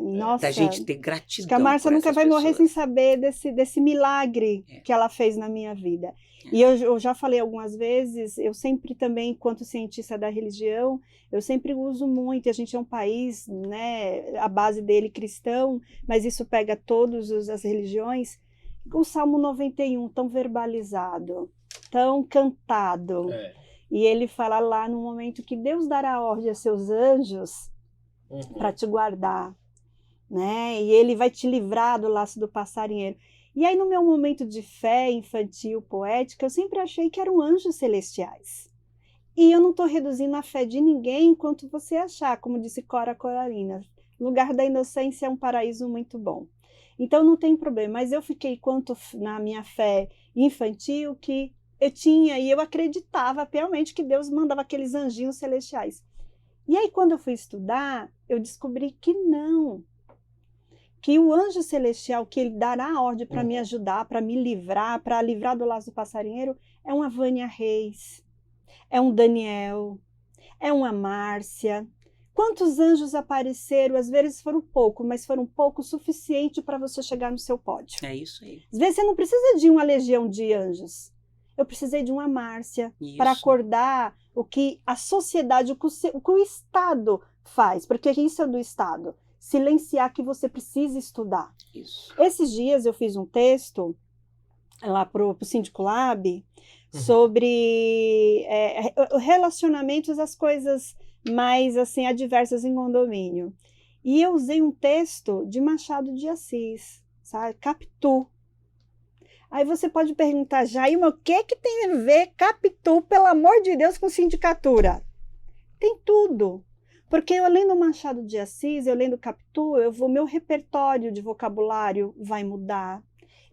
Nossa, Da gente ter gratidão. acho que a Márcia por nunca essas vai morrer sem pessoas. saber desse milagre que ela fez na minha vida. E eu já falei algumas vezes, eu sempre também, enquanto cientista da religião, eu sempre uso muito, a gente é um país, né, a base dele cristão, mas isso pega todas as religiões, o Salmo 91, tão verbalizado, tão cantado, e ele fala lá no momento que Deus dará ordem a seus anjos para te guardar, né? E ele vai te livrar do laço do passarinheiro. E aí, no meu momento de fé infantil, poética, eu sempre achei que eram anjos celestiais. E eu não estou reduzindo a fé de ninguém enquanto você achar, como disse Cora Coralina. O lugar da inocência é um paraíso muito bom. Então, não tem problema. Mas eu fiquei, quanto na minha fé infantil, que eu tinha e eu acreditava piamente que Deus mandava aqueles anjinhos celestiais. E aí, quando eu fui estudar, eu descobri que não. Que o anjo celestial, que ele dará a ordem para me ajudar, para me livrar, para livrar do laço do passarinheiro, é uma Vânia Reis, é um Daniel, é uma Márcia. Quantos anjos apareceram? Às vezes foram pouco, mas foram pouco o suficiente para você chegar no seu pódio. É isso aí. Às vezes você não precisa de uma legião de anjos. Eu precisei de uma Márcia para acordar o que a sociedade, o que o Estado faz, porque isso é do Estado. Silenciar que você precisa estudar. Isso. Esses dias eu fiz um texto lá para o Síndico Lab sobre relacionamentos, as coisas mais assim adversas em condomínio. E eu usei um texto de Machado de Assis, sabe? Capitu. Aí você pode perguntar, Jailma, o que tem a ver Capitu, pelo amor de Deus, com sindicatura? Tem tudo. Porque eu lendo Machado de Assis, eu lendo Capitu, meu repertório de vocabulário vai mudar.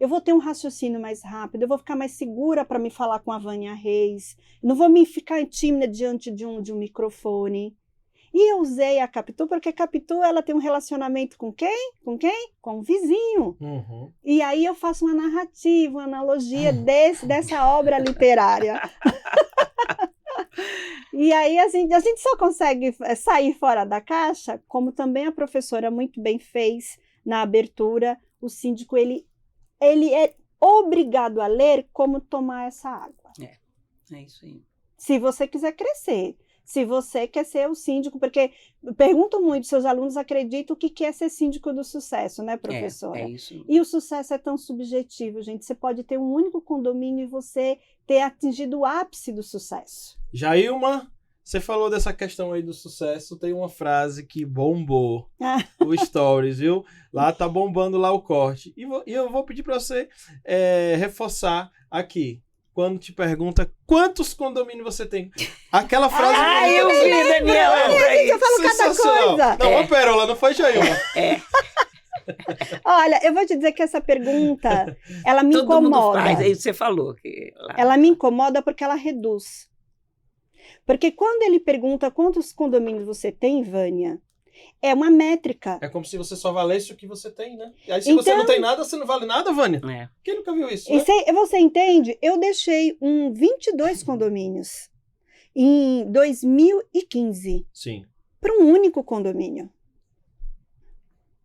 Eu vou ter um raciocínio mais rápido, eu vou ficar mais segura para me falar com a Vânia Reis. Eu não vou me ficar tímida diante de um microfone. E eu usei a Capitu, porque a Capitu ela tem um relacionamento com quem? Com quem? Com o vizinho. Uhum. E aí eu faço uma narrativa, uma analogia dessa obra literária. E aí a gente só consegue sair fora da caixa, como também a professora muito bem fez na abertura. O síndico, ele é obrigado a ler como tomar essa água. É isso aí. Se você quiser crescer, se você quer ser o síndico, porque pergunto muito, seus alunos acreditam o que é ser síndico do sucesso, né, professora? É isso. E o sucesso é tão subjetivo, gente. Você pode ter um único condomínio e você ter atingido o ápice do sucesso. Jailma, você falou dessa questão aí do sucesso, tem uma frase que bombou o Stories, viu? Lá tá bombando lá o corte. E eu vou pedir para você reforçar aqui. Quando te pergunta quantos condomínios você tem. Aquela frase... eu vi, Daniel! Eu falo cada coisa. Não, uma pérola, não foi, Jailma? Olha, eu vou te dizer que essa pergunta, ela me Todo incomoda. mundo faz, aí você falou. Que lá... Ela me incomoda porque ela reduz. Porque quando ele pergunta quantos condomínios você tem, Vânia, é uma métrica. É como se você só valesse o que você tem, né? E aí se você não tem nada, você não vale nada, Vânia? Quem nunca viu isso, né? Você entende? Eu deixei 22 condomínios em 2015. Sim. Para um único condomínio.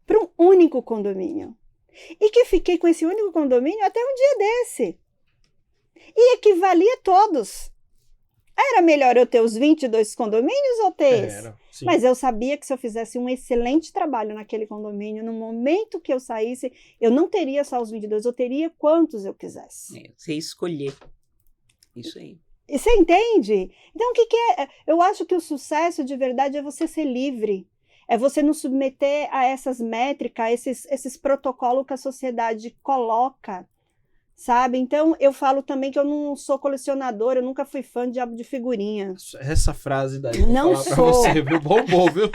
Para um único condomínio. E que fiquei com esse único condomínio até um dia desse. E equivalia a todos. Era melhor eu ter os 22 condomínios ou ter esse? Era, sim. Mas eu sabia que se eu fizesse um excelente trabalho naquele condomínio, no momento que eu saísse, eu não teria só os 22, eu teria quantos eu quisesse. Você escolher. Isso aí. E você entende? Então, o que é? Eu acho que o sucesso de verdade é você ser livre. É você não submeter a essas métricas, a esses protocolos que a sociedade coloca. Sabe? Então, eu falo também que eu não sou colecionadora, eu nunca fui fã de álbum de figurinha. Essa frase daí, não falar sou. Pra você, viu? Bombou, viu?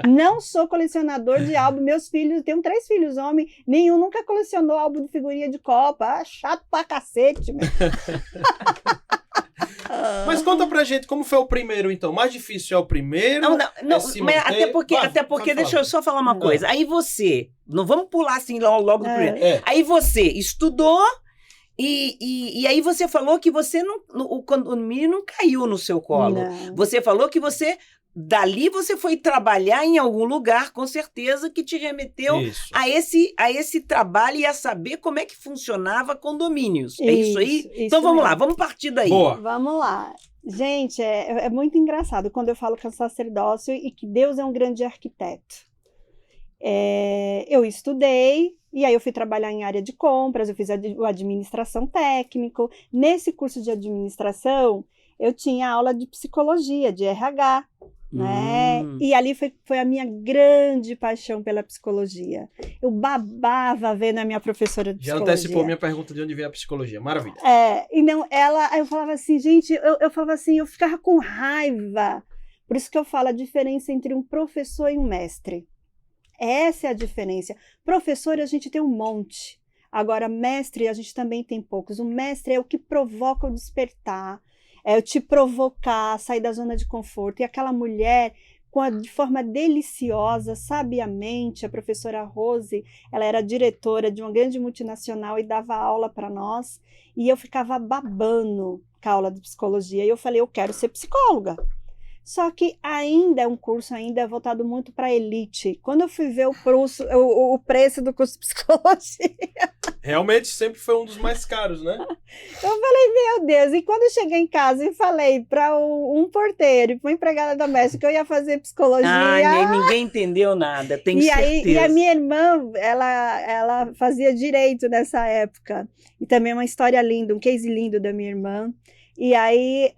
Não sou colecionador de álbum. Meus filhos, tenho 3 filhos homens, nenhum nunca colecionou álbum de figurinha de Copa. Ah, chato pra cacete, meu. Mas conta pra gente como foi o primeiro, então. Mais difícil é o primeiro? Não, mas até porque deixa eu só falar uma coisa. Aí você, não vamos pular assim logo do primeiro. Aí você estudou. E aí você falou que o condomínio não caiu no seu colo. Não. Você falou que dali você foi trabalhar em algum lugar, com certeza, que te remeteu a esse trabalho e a saber como é que funcionava condomínios. É isso aí? Então vamos lá, vamos partir daí. Boa. Vamos lá. Gente, é muito engraçado quando eu falo que é sacerdócio e que Deus é um grande arquiteto. Eu estudei, e aí eu fui trabalhar em área de compras, eu fiz a administração técnico. Nesse curso de administração, eu tinha aula de psicologia, de RH, né? E ali foi a minha grande paixão pela psicologia. Eu babava vendo a minha professora de psicologia. Já antecipou minha pergunta de onde veio a psicologia. Maravilha. Então eu falava assim, gente, eu falava assim, eu ficava com raiva. Por isso que eu falo a diferença entre um professor e um mestre. Essa é a diferença. Professor, a gente tem um monte. Agora, mestre, a gente também tem poucos. O mestre é o que provoca o despertar, é o te provocar, sair da zona de conforto. E aquela mulher, de forma deliciosa, sabiamente, a professora Rose, ela era diretora de uma grande multinacional e dava aula para nós. E eu ficava babando com a aula de psicologia. E eu falei, eu quero ser psicóloga. Só que ainda é um curso voltado muito para a elite. Quando eu fui ver o preço do curso de psicologia... Realmente sempre foi um dos mais caros, né? Eu falei, meu Deus. E quando eu cheguei em casa e falei para um porteiro e para uma empregada doméstica que eu ia fazer psicologia... ninguém entendeu nada, tenho certeza. E a minha irmã, ela fazia direito nessa época. E também uma história linda, um case lindo da minha irmã. E aí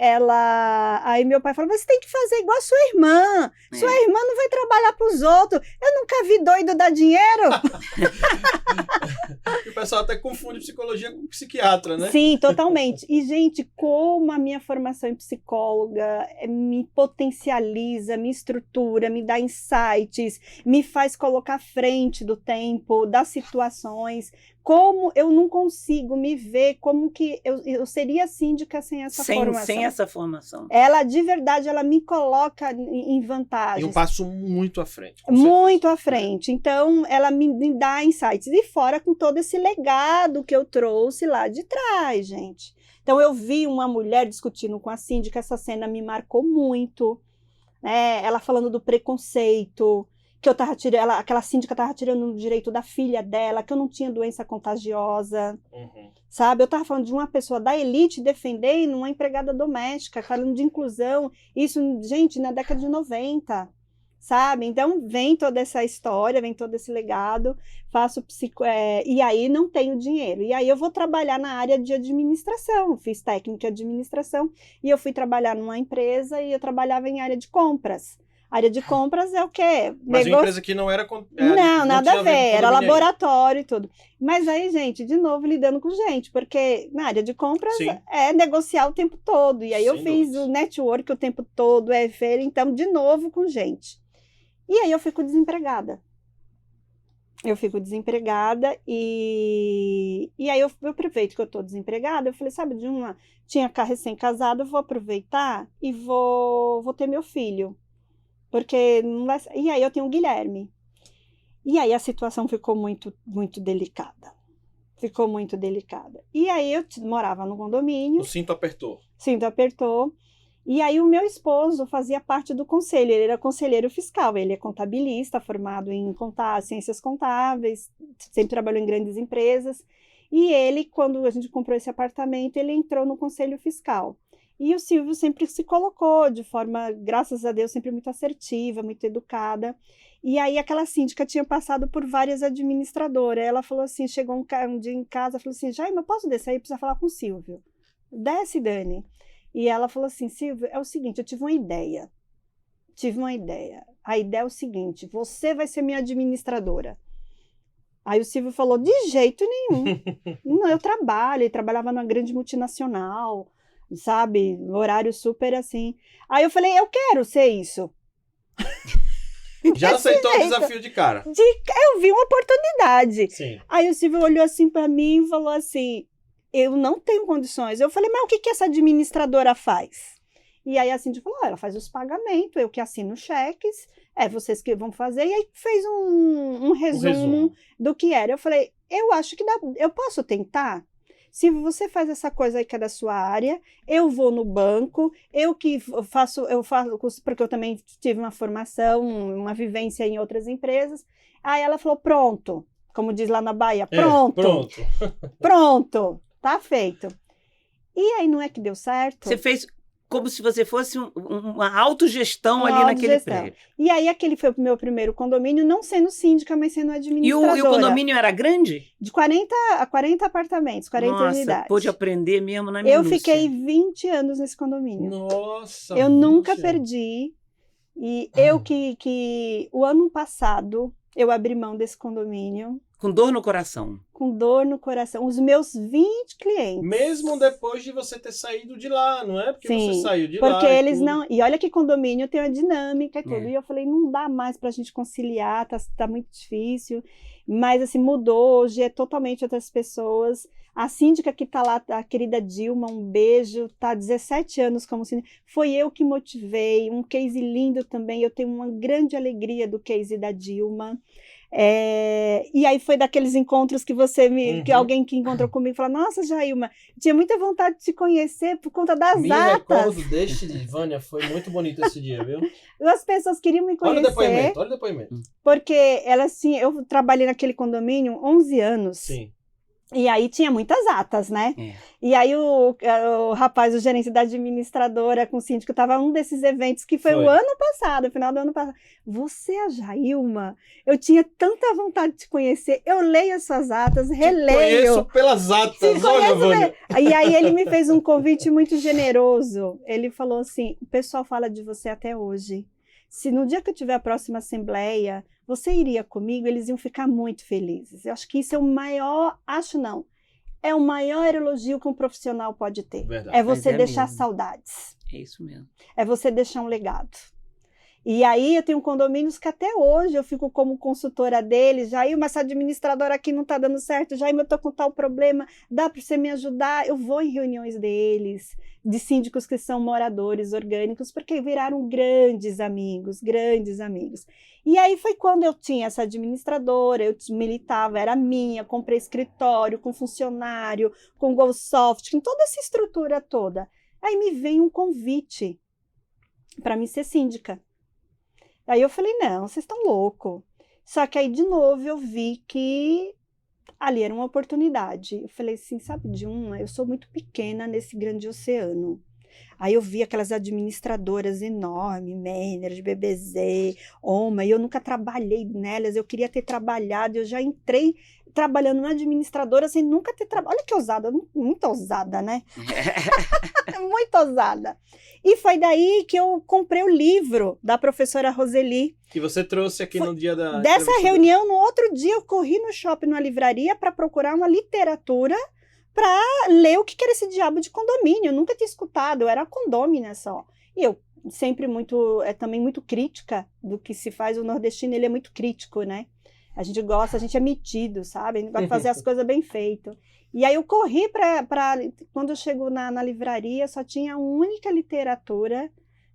meu pai falou, você tem que fazer igual a sua irmã. Sua irmã não vai trabalhar para os outros. Eu nunca vi doido dar dinheiro. O pessoal até confunde psicologia com psiquiatra, né? Sim, totalmente. E, gente, como a minha formação em psicóloga me potencializa, me estrutura, me dá insights, me faz colocar à frente do tempo, das situações. como eu não consigo me ver como que eu seria síndica sem essa formação. Sem essa formação. Ela, de verdade, ela me coloca em vantagem. E um passo muito à frente. Muito à frente. Então, ela me dá insights. E fora com todo esse legado que eu trouxe lá de trás, gente. Então, eu vi uma mulher discutindo com a síndica, essa cena me marcou muito. Né? Ela falando do preconceito, que eu tava tirando, aquela síndica estava tirando o direito da filha dela, que eu não tinha doença contagiosa, sabe? Eu estava falando de uma pessoa da elite defendendo uma empregada doméstica, falando de inclusão, isso, gente, na década de 90, sabe? Então, vem toda essa história, vem todo esse legado, e aí não tenho dinheiro. E aí eu vou trabalhar na área de administração, fiz técnica de administração, e eu fui trabalhar numa empresa e eu trabalhava em área de compras. A área de compras é o quê? Mas uma empresa que não era... Não, nada a ver, era laboratório e tudo. Mas aí, gente, de novo, lidando com gente, porque na área de compras é negociar o tempo todo. E aí eu fiz o network o tempo todo, feira, então, de novo com gente. E aí eu fico desempregada. E aí eu aproveito que eu tô desempregada, eu falei, sabe, tinha recém-casada, eu vou aproveitar e vou ter meu filho. Porque não vai... E aí eu tenho o Guilherme. E aí a situação ficou muito, muito delicada. E aí eu morava no condomínio. O cinto apertou. E aí o meu esposo fazia parte do conselho. Ele era conselheiro fiscal. Ele é contabilista, formado em ciências contábeis. Sempre trabalhou em grandes empresas. E ele, quando a gente comprou esse apartamento, ele entrou no conselho fiscal. E o Silvio sempre se colocou de forma, graças a Deus, sempre muito assertiva, muito educada. E aí aquela síndica tinha passado por várias administradoras. Ela falou assim, chegou um dia em casa, falou assim, Jaime, eu posso descer aí? Precisa falar com o Silvio. Desce, Dani. E ela falou assim, Silvio, é o seguinte, eu tive uma ideia. A ideia é o seguinte, você vai ser minha administradora. Aí o Silvio falou, de jeito nenhum. Não, eu trabalho, ele trabalhava numa grande multinacional, sabe, horário super assim. Aí eu falei, eu quero ser isso. Já aceitou o desafio de cara. Eu vi uma oportunidade. Sim. Aí o Silvio olhou assim para mim e falou assim, eu não tenho condições. Eu falei, mas o que essa administradora faz? E aí a Cindy falou, ela faz os pagamentos, eu que assino cheques, vocês que vão fazer. E aí fez um resumo do que era. Eu falei, eu acho que dá, eu posso tentar? Se você faz essa coisa aí que é da sua área, eu vou no banco, eu faço, porque eu também tive uma formação, uma vivência em outras empresas. Aí ela falou, pronto, como diz lá na Bahia, pronto, tá feito. E aí não é que deu certo? Você fez como se você fosse uma autogestão ali naquele prédio. E aí aquele foi o meu primeiro condomínio, não sendo síndica, mas sendo administradora. E o condomínio era grande? De 40 apartamentos, 40 unidades. Nossa, pôde aprender mesmo na minúcia. Eu fiquei 20 anos nesse condomínio. Nossa! Eu nunca perdi. E eu que o ano passado, eu abri mão desse condomínio. Com dor no coração. Com dor no coração. Os meus 20 clientes. Mesmo depois de você ter saído de lá, não é? Porque Sim, você saiu de lá. Porque eles não... E olha que condomínio tem uma dinâmica e tudo. E eu falei, não dá mais pra gente conciliar, tá muito difícil. Mas, assim, mudou. Hoje é totalmente outras pessoas. A síndica que tá lá, a querida Dilma, um beijo, tá há 17 anos como síndica. Foi eu que motivei. Um case lindo também. Eu tenho uma grande alegria do case da Dilma. E aí foi daqueles encontros que que alguém que encontrou comigo falou, nossa, Jailma, tinha muita vontade de te conhecer por conta das atas. Me recordo deste, Vânia, foi muito bonito esse dia, viu? As pessoas queriam me conhecer. Olha o depoimento. Porque eu trabalhei naquele condomínio 11 anos. Sim. E aí tinha muitas atas, né? E aí o rapaz, o gerente da administradora com o síndico, estava num desses eventos que foi o ano passado, final do ano passado. Você é a Jailma? Eu tinha tanta vontade de te conhecer. Eu leio as suas atas, releio. Conheço pelas atas, olha, Vânia. E aí ele me fez um convite muito generoso. Ele falou assim, o pessoal fala de você até hoje. Se no dia que eu tiver a próxima assembleia, você iria comigo, eles iam ficar muito felizes. Eu acho que isso é o maior, é o maior elogio que um profissional pode ter. Verdade. É você deixar saudades. É isso mesmo. É você deixar um legado. E aí eu tenho condomínios que até hoje eu fico como consultora deles, Jair, mas essa administradora aqui não está dando certo, Jair, eu estou com tal problema, dá para você me ajudar? Eu vou em reuniões deles, de síndicos que são moradores orgânicos, porque viraram grandes amigos, grandes amigos. E aí foi quando eu tinha essa administradora, eu militava, era minha, comprei escritório com funcionário, com GoSoft, com toda essa estrutura toda. Aí me veio um convite para mim ser síndica. Aí eu falei, não, vocês estão loucos. Só que aí, de novo, eu vi que ali era uma oportunidade. Eu falei assim, sabe de uma? Eu sou muito pequena nesse grande oceano. Aí eu vi aquelas administradoras enormes, Manager, BBZ, Oma, e eu nunca trabalhei nelas, eu queria ter trabalhado, eu já entrei trabalhando na administradora sem nunca ter trabalhado. Olha que ousada, muito ousada, né? Muito ousada. E foi daí que eu comprei o livro da professora Roseli. Que você trouxe aqui no dia da... Dessa reunião, no outro dia, eu corri no shopping, numa livraria, para procurar uma literatura para ler o que era esse diabo de condomínio. Eu nunca tinha escutado, eu era condômina só. E eu sempre também muito crítica do que se faz. O nordestino, ele é muito crítico, né? A gente gosta, a gente é metido, sabe? A gente vai fazer as coisas bem feitas. E aí eu corri quando eu chego na livraria, só tinha uma única literatura,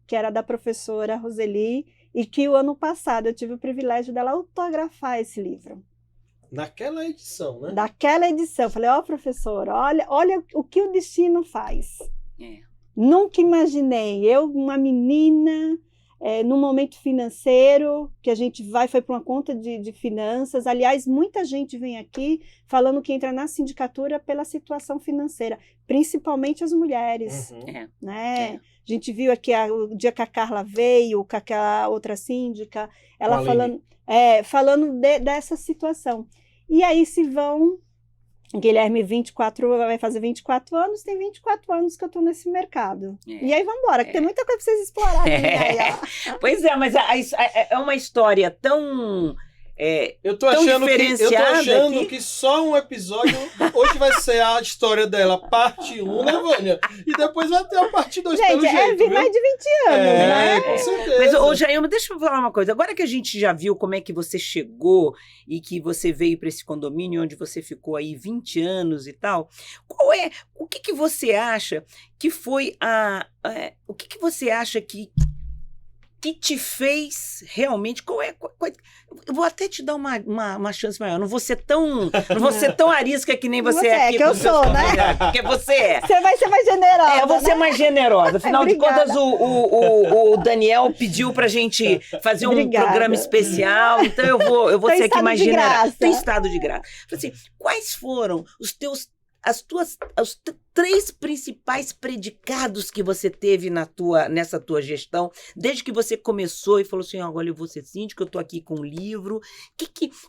que era da professora Roseli, e que o ano passado eu tive o privilégio dela autografar esse livro. Naquela edição, né? Daquela edição. Eu falei, professora, olha o que o destino faz. Nunca imaginei. Eu, uma menina... no momento financeiro, que a gente foi para uma conta de finanças. Aliás, muita gente vem aqui falando que entra na sindicatura pela situação financeira, principalmente as mulheres. Né? A gente viu aqui o dia que a Carla veio, com aquela outra síndica, ela falando dessa situação. E aí se vão... Guilherme, vai fazer 24 anos, tem 24 anos que eu estou nesse mercado. E aí vamos embora, que tem muita coisa para vocês explorarem. Pois é, mas é uma história tão... Eu tô achando que só um episódio hoje vai ser a história dela, parte 1, né, Vânia? E depois vai ter a parte 2, pelo jeito, mais de 20 anos, né? Com certeza. Mas, Jailma, deixa eu falar uma coisa. Agora que a gente já viu como é que você chegou e que você veio para esse condomínio onde você ficou aí 20 anos e tal, o que você acha que foi o que você acha que te fez realmente... eu vou até te dar uma chance maior. Não vou ser tão arisca que nem você é aqui. Que eu sou, né? Porque você é. Você vai ser mais generosa. Eu vou ser mais generosa. Afinal de contas, o Daniel pediu pra gente fazer um programa especial. Então eu vou ser aqui mais generosa. Tem estado de graça. Assim, quais foram os 3 principais predicados que você teve nessa tua gestão, desde que você começou e falou assim, agora eu vou ser síndico, eu estou aqui com um livro. O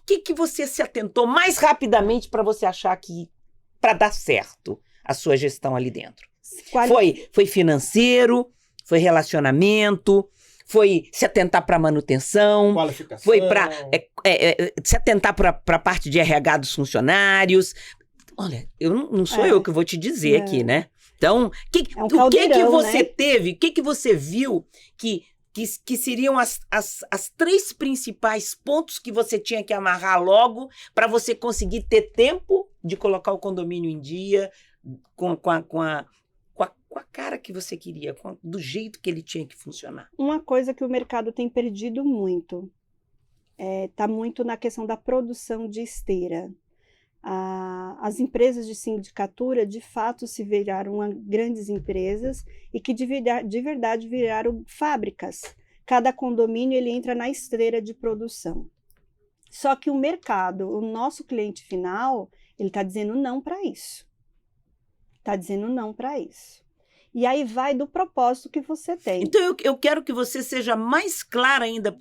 que você se atentou mais rapidamente para você achar que, para dar certo a sua gestão ali dentro? Foi financeiro, foi relacionamento, foi se atentar para manutenção, qualificação, foi para se atentar para a parte de RH dos funcionários. Olha, não sou eu que vou te dizer aqui, né? Então, o que você teve, o que você viu que seriam as 3 principais pontos que você tinha que amarrar logo para você conseguir ter tempo de colocar o condomínio em dia com a cara que você queria, do jeito que ele tinha que funcionar? Uma coisa que o mercado tem perdido muito, tá muito na questão da produção de esteira. As empresas de sindicatura, de fato, se viraram grandes empresas e que de verdade viraram fábricas. Cada condomínio ele entra na esteira de produção. Só que o mercado, o nosso cliente final, ele está dizendo não para isso. Está dizendo não para isso. E aí vai do propósito que você tem. Então eu quero que você seja mais clara ainda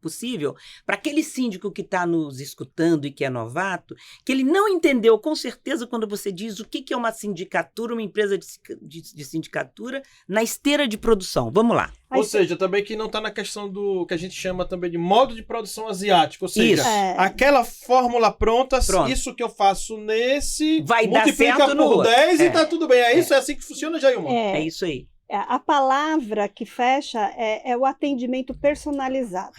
possível para aquele síndico que está nos escutando e que é novato, que ele não entendeu com certeza quando você diz o que é uma sindicatura, uma empresa de sindicatura na esteira de produção. Vamos lá. Ou seja, também que não está na questão do que a gente chama também de modo de produção asiático. Ou seja, aquela fórmula pronta, isso que eu faço nesse, vai dar certo por 10 e tá tudo bem. É isso? É assim que funciona, Jailma? É isso aí. A palavra que fecha é o atendimento personalizado.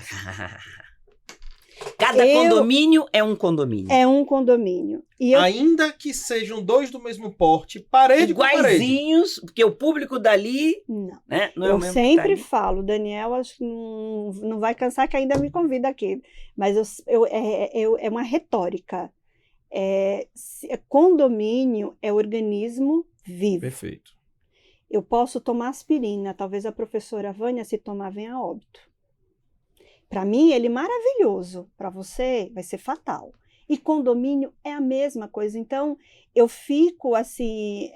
Cada condomínio é um condomínio. É um condomínio. Ainda que sejam dois do mesmo porte, parede com parede. Iguaizinhos, porque o público dali... Não. Né, não é Eu o mesmo sempre que tá falo, Daniel, acho que não vai cansar que ainda me convida aqui. Mas é uma retórica. Condomínio é organismo vivo. Perfeito. Eu posso tomar aspirina, talvez a professora Vânia, se tomar, venha a óbito. Para mim, ele é maravilhoso. Para você, vai ser fatal. E condomínio é a mesma coisa. Então, eu fico assim,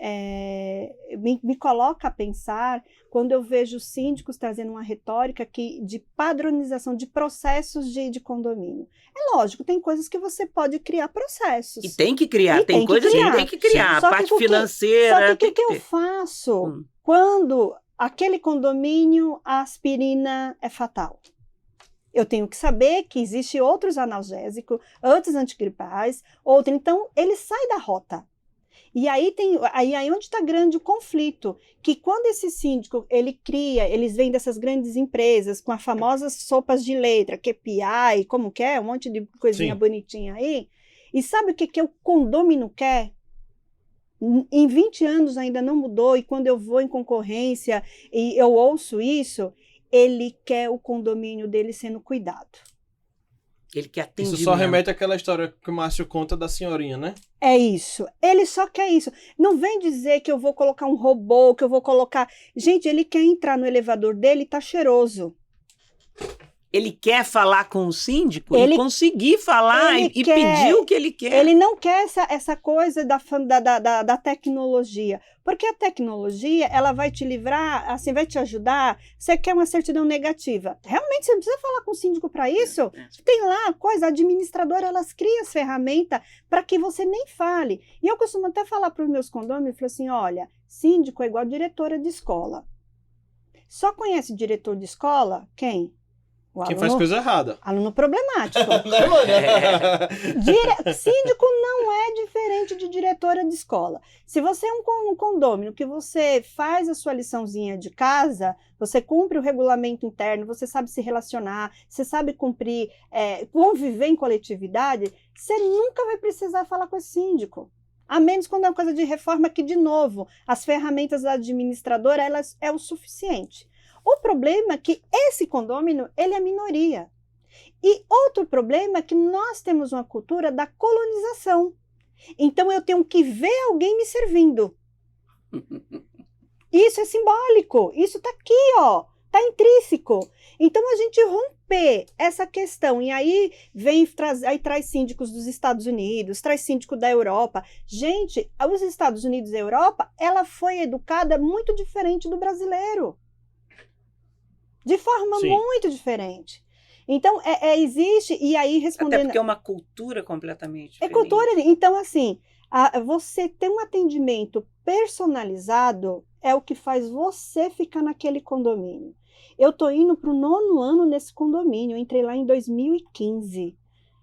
me coloca a pensar quando eu vejo síndicos trazendo uma retórica de padronização de processos de condomínio. É lógico, tem coisas que você pode criar processos. E tem que criar, tem coisas que tem que criar. Só A parte que financeira... Só que o que eu faço quando aquele condomínio, a aspirina é fatal? Eu tenho que saber que existem outros analgésicos, outros antigripais, então ele sai da rota. E aí onde está grande o conflito, que quando esse síndico, eles vêm dessas grandes empresas, com as famosas sopas de letra, KPI, como que é, um monte de coisinha bonitinha aí, e sabe o que o condômino quer? Em 20 anos ainda não mudou, e quando eu vou em concorrência e eu ouço isso, ele quer o condomínio dele sendo cuidado. Ele quer atendimento. Isso só remete àquela história que o Márcio conta da senhorinha, né? É isso. Ele só quer isso. Não vem dizer que eu vou colocar um robô, que eu vou colocar... Gente, ele quer entrar no elevador dele e tá cheiroso. Ele quer falar com o síndico e conseguir falar e pedir o que ele quer. Ele não quer essa coisa da tecnologia. Porque a tecnologia, ela vai te livrar, assim, vai te ajudar. Você quer uma certidão negativa. Realmente, você não precisa falar com o síndico para isso. Tem lá a coisa, a administradora, elas criam as ferramentas para que você nem fale. E eu costumo até falar para os meus condôminos, eu falo assim, olha, síndico é igual diretora de escola. Só conhece diretor de escola? Quem? Quem faz coisa errada. Aluno problemático. Síndico não é diferente de diretora de escola. Se você é um condômino que você faz a sua liçãozinha de casa, você cumpre o regulamento interno, você sabe se relacionar, você sabe cumprir, conviver em coletividade, você nunca vai precisar falar com esse síndico. A menos quando é uma coisa de reforma que, de novo, as ferramentas da administradora, elas é o suficiente. O problema é que esse condômino, ele é minoria. E outro problema é que nós temos uma cultura da colonização. Então, eu tenho que ver alguém me servindo. Isso é simbólico. Isso está aqui, ó. Está intrínseco. Então, a gente romper essa questão. E aí, traz síndicos dos Estados Unidos, traz síndico da Europa. Gente, os Estados Unidos e a Europa, ela foi educada muito diferente do brasileiro. De forma muito diferente. Então, existe, e aí respondendo... Até porque é uma cultura completamente diferente. É cultura, então assim, você ter um atendimento personalizado é o que faz você ficar naquele condomínio. Eu estou indo para o 9º ano nesse condomínio, eu entrei lá em 2015.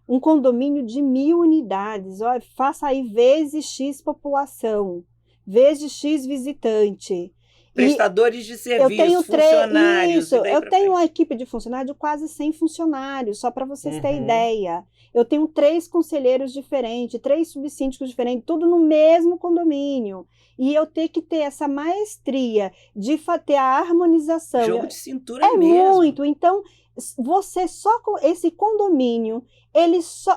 Um condomínio de 1.000 unidades, ó, faça aí vezes X população, vezes X visitante. Prestadores de serviço, funcionários. Eu tenho uma equipe de funcionários de quase 100 funcionários, só para vocês terem ideia. Eu tenho 3 conselheiros diferentes, 3 subsíndicos diferentes, tudo no mesmo condomínio. E eu tenho que ter essa maestria de ter a harmonização. Jogo de cintura mesmo. É muito. Então, você só com esse condomínio,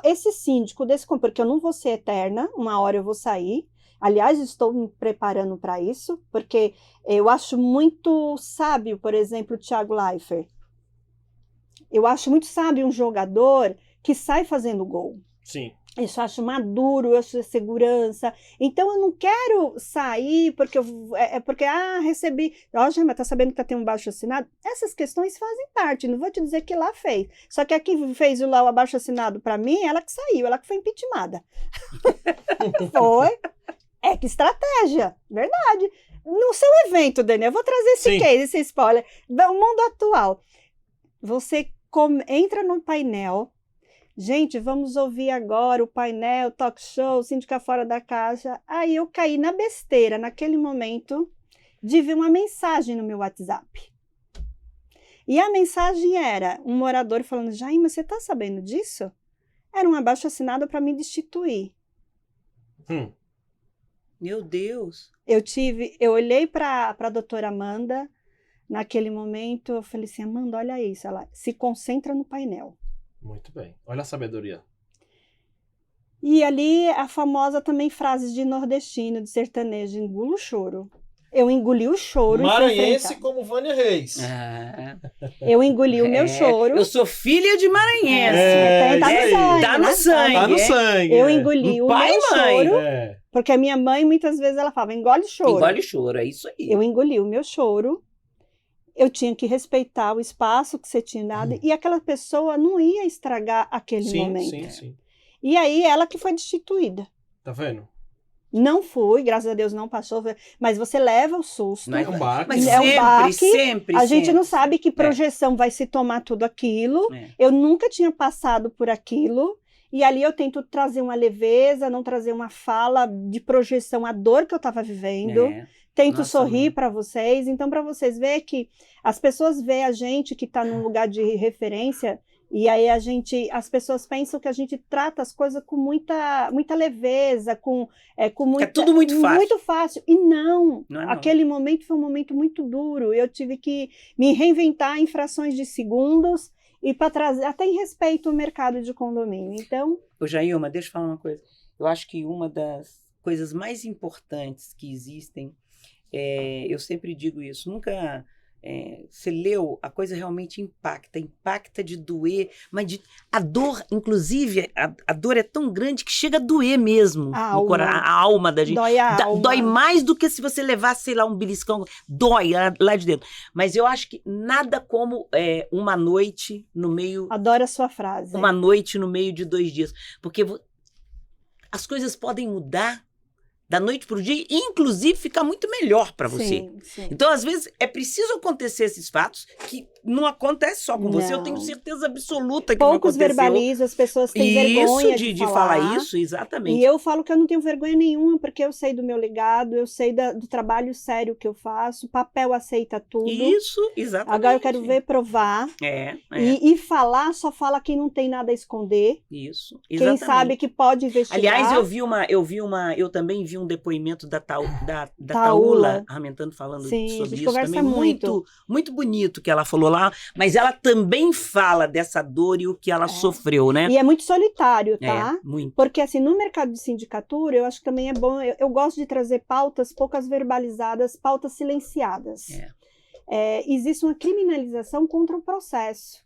esse síndico desse condomínio, porque eu não vou ser eterna, uma hora eu vou sair. Aliás, estou me preparando para isso, porque eu acho muito sábio, por exemplo, o Thiago Leifert. Eu acho muito sábio um jogador que sai fazendo gol. Sim. Isso eu acho maduro, eu acho segurança. Então, eu não quero sair porque recebi... Ó, Gema, tá sabendo que tem um abaixo-assinado? Essas questões fazem parte, não vou te dizer que lá fez. Só que a que fez o abaixo-assinado para mim, ela que saiu, ela que foi impeachmentada. Foi... que estratégia, verdade. No seu evento, Daniel, eu vou trazer esse case, esse spoiler, do mundo atual. Você entra no painel, gente, vamos ouvir agora o painel, talk show, síndica fora da caixa. Aí eu caí na besteira, naquele momento, de ver uma mensagem no meu WhatsApp. E a mensagem era um morador falando, Jaime, você está sabendo disso? Era um abaixo-assinado para me destituir. Meu Deus. Eu olhei para a doutora Amanda, naquele momento, eu falei assim, Amanda, olha isso, ela se concentra no painel. Muito bem. Olha a sabedoria. E ali a famosa também frase de nordestino, de sertanejo, engula o choro. Eu engoli o choro. Maranhense como Vânia Reis. Eu engoli o meu choro. Eu sou filha de maranhense. Tá no sangue. Tá no sangue. Eu engoli o pai meu e mãe. choro. Porque a minha mãe, muitas vezes, ela falava, engole o choro. Engole o choro, é isso aí. Eu engoli o meu choro. Eu tinha que respeitar o espaço que você tinha dado. E aquela pessoa não ia estragar aquele momento. Sim. E aí, ela que foi destituída. Tá vendo? Não fui, graças a Deus não passou, mas você leva o susto. É um baque. Mas é um baque. sempre. A gente não sabe que projeção vai se tomar tudo aquilo. Eu nunca tinha passado por aquilo. E ali eu tento trazer uma leveza, não trazer uma fala de projeção à dor que eu estava vivendo. Tento sorrir para vocês. Então, para vocês verem que as pessoas veem a gente que está num lugar de referência. E aí as pessoas pensam que a gente trata as coisas com muita leveza, com muita... É tudo muito fácil. Muito fácil. E não. Não é não. Aquele momento foi um momento muito duro. Eu tive que me reinventar em frações de segundos e para trazer, até em respeito ao mercado de condomínio. Então... Ô, Jailma, deixa eu falar uma coisa. Eu acho que uma das coisas mais importantes que existem, eu sempre digo isso, nunca... você leu, a coisa realmente impacta de doer, mas a dor, inclusive, a dor é tão grande que chega a doer mesmo. A alma da gente. Dói a alma. Dói mais do que se você levasse, sei lá, um beliscão, dói lá de dentro. Mas eu acho que nada como uma noite no meio... Adoro a sua frase. Uma noite no meio de 2 dias. Porque as coisas podem mudar da noite para o dia, e inclusive ficar muito melhor para você. Sim. Então, às vezes, é preciso acontecer esses fatos que não acontece só com você. Eu tenho certeza absoluta que poucos não aconteceu. verbalizam, as pessoas têm vergonha de falar isso, exatamente. E eu falo que eu não tenho vergonha nenhuma, porque eu sei do meu legado, eu sei do trabalho sério que eu faço, o papel aceita tudo. Isso, exatamente. Agora eu quero ver provar. E falar, só fala quem não tem nada a esconder. Isso, exatamente. Quem sabe que pode investigar. Aliás, eu também vi um depoimento da Taula Ramentano falando sobre isso também, muito bonito que ela falou lá, mas ela também fala dessa dor e o que ela sofreu, né? E é muito solitário, tá? Muito. Porque assim, no mercado de sindicatura, eu acho que também é bom, eu gosto de trazer pautas poucas verbalizadas, pautas silenciadas. Existe uma criminalização contra o processo.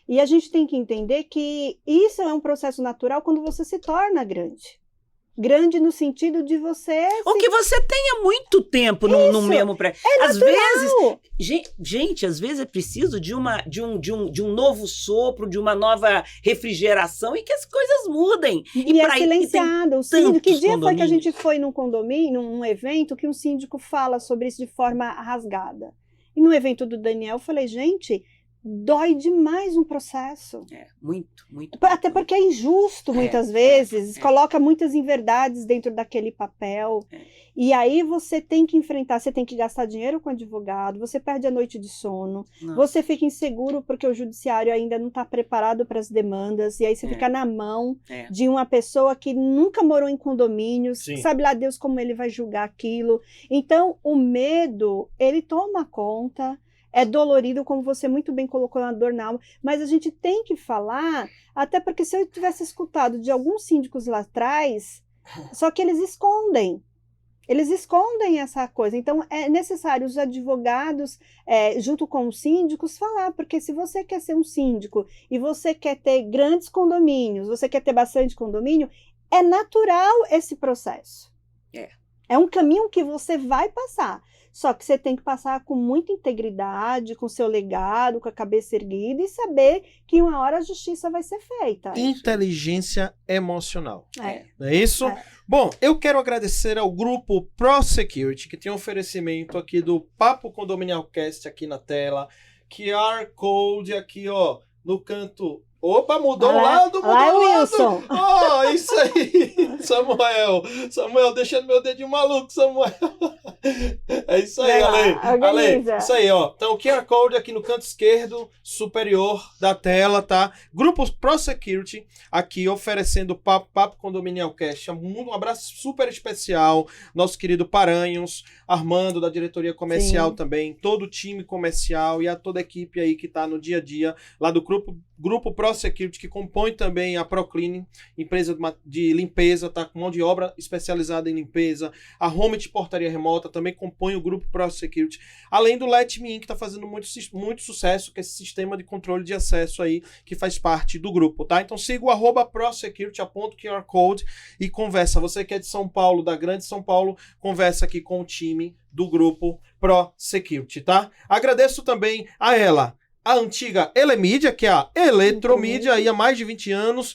E a gente tem que entender que isso é um processo natural quando você se torna grande. Grande no sentido de você... Ou que você tenha muito tempo no mesmo prédio. Às vezes, gente, às vezes é preciso de um novo sopro, de uma nova refrigeração e que as coisas mudem. E é silenciado. O síndico, que dia foi que a gente foi num condomínio, num evento, que um síndico fala sobre isso de forma rasgada? E no evento do Daniel, eu falei, gente... Dói demais um processo. Muito. Até porque é injusto muitas vezes, coloca muitas inverdades dentro daquele papel. E aí você tem que enfrentar, você tem que gastar dinheiro com advogado, você perde a noite de sono, você fica inseguro porque o judiciário ainda não está preparado para as demandas, e aí você fica na mão de uma pessoa que nunca morou em condomínios, sabe lá Deus como ele vai julgar aquilo. Então, o medo, ele toma conta. É dolorido, como você muito bem colocou, na dor na alma, mas a gente tem que falar, até porque se eu tivesse escutado de alguns síndicos lá atrás, só que eles escondem essa coisa. Então é necessário os advogados, junto com os síndicos, falar, porque se você quer ser um síndico e você quer ter grandes condomínios, você quer ter bastante condomínio, é natural esse processo. É um caminho que você vai passar. Só que você tem que passar com muita integridade, com seu legado, com a cabeça erguida e saber que uma hora a justiça vai ser feita. Inteligência emocional. Não é isso? Bom, eu quero agradecer ao grupo ProSecurity, que tem um oferecimento aqui do Papo Condominial Cast aqui na tela, QR Code aqui, ó, no canto Opa, mudou o lado, mudou Lá é o o lado. Wilson. Ó, isso aí, Samuel, deixando meu dedinho maluco, Samuel. É isso aí, Vai lá, Ale. organiza. Isso aí, ó. Então, o QR Code aqui no canto esquerdo superior da tela, tá? Grupo ProSecurity aqui oferecendo Papo Condominial Cash. Um abraço super especial. Nosso querido Paranhos, Armando da diretoria comercial Sim. também, todo o time comercial e a toda a equipe aí que tá no dia a dia lá do Grupo ProSecurity, que compõe também a Proclean, empresa de limpeza, tá? Com mão de obra especializada em limpeza. A Home de portaria remota também compõe o Grupo ProSecurity. Além do Let Me In, que está fazendo muito sucesso, que é esse sistema de controle de acesso aí, que faz parte do grupo, tá? Então siga o @ProSecurity, aponta o QR Code e conversa. Você que é de São Paulo, da Grande São Paulo, conversa aqui com o time do Grupo ProSecurity, tá? Agradeço também a ela, a antiga Elemídia, que é a Eletromídia, aí há mais de 20 anos,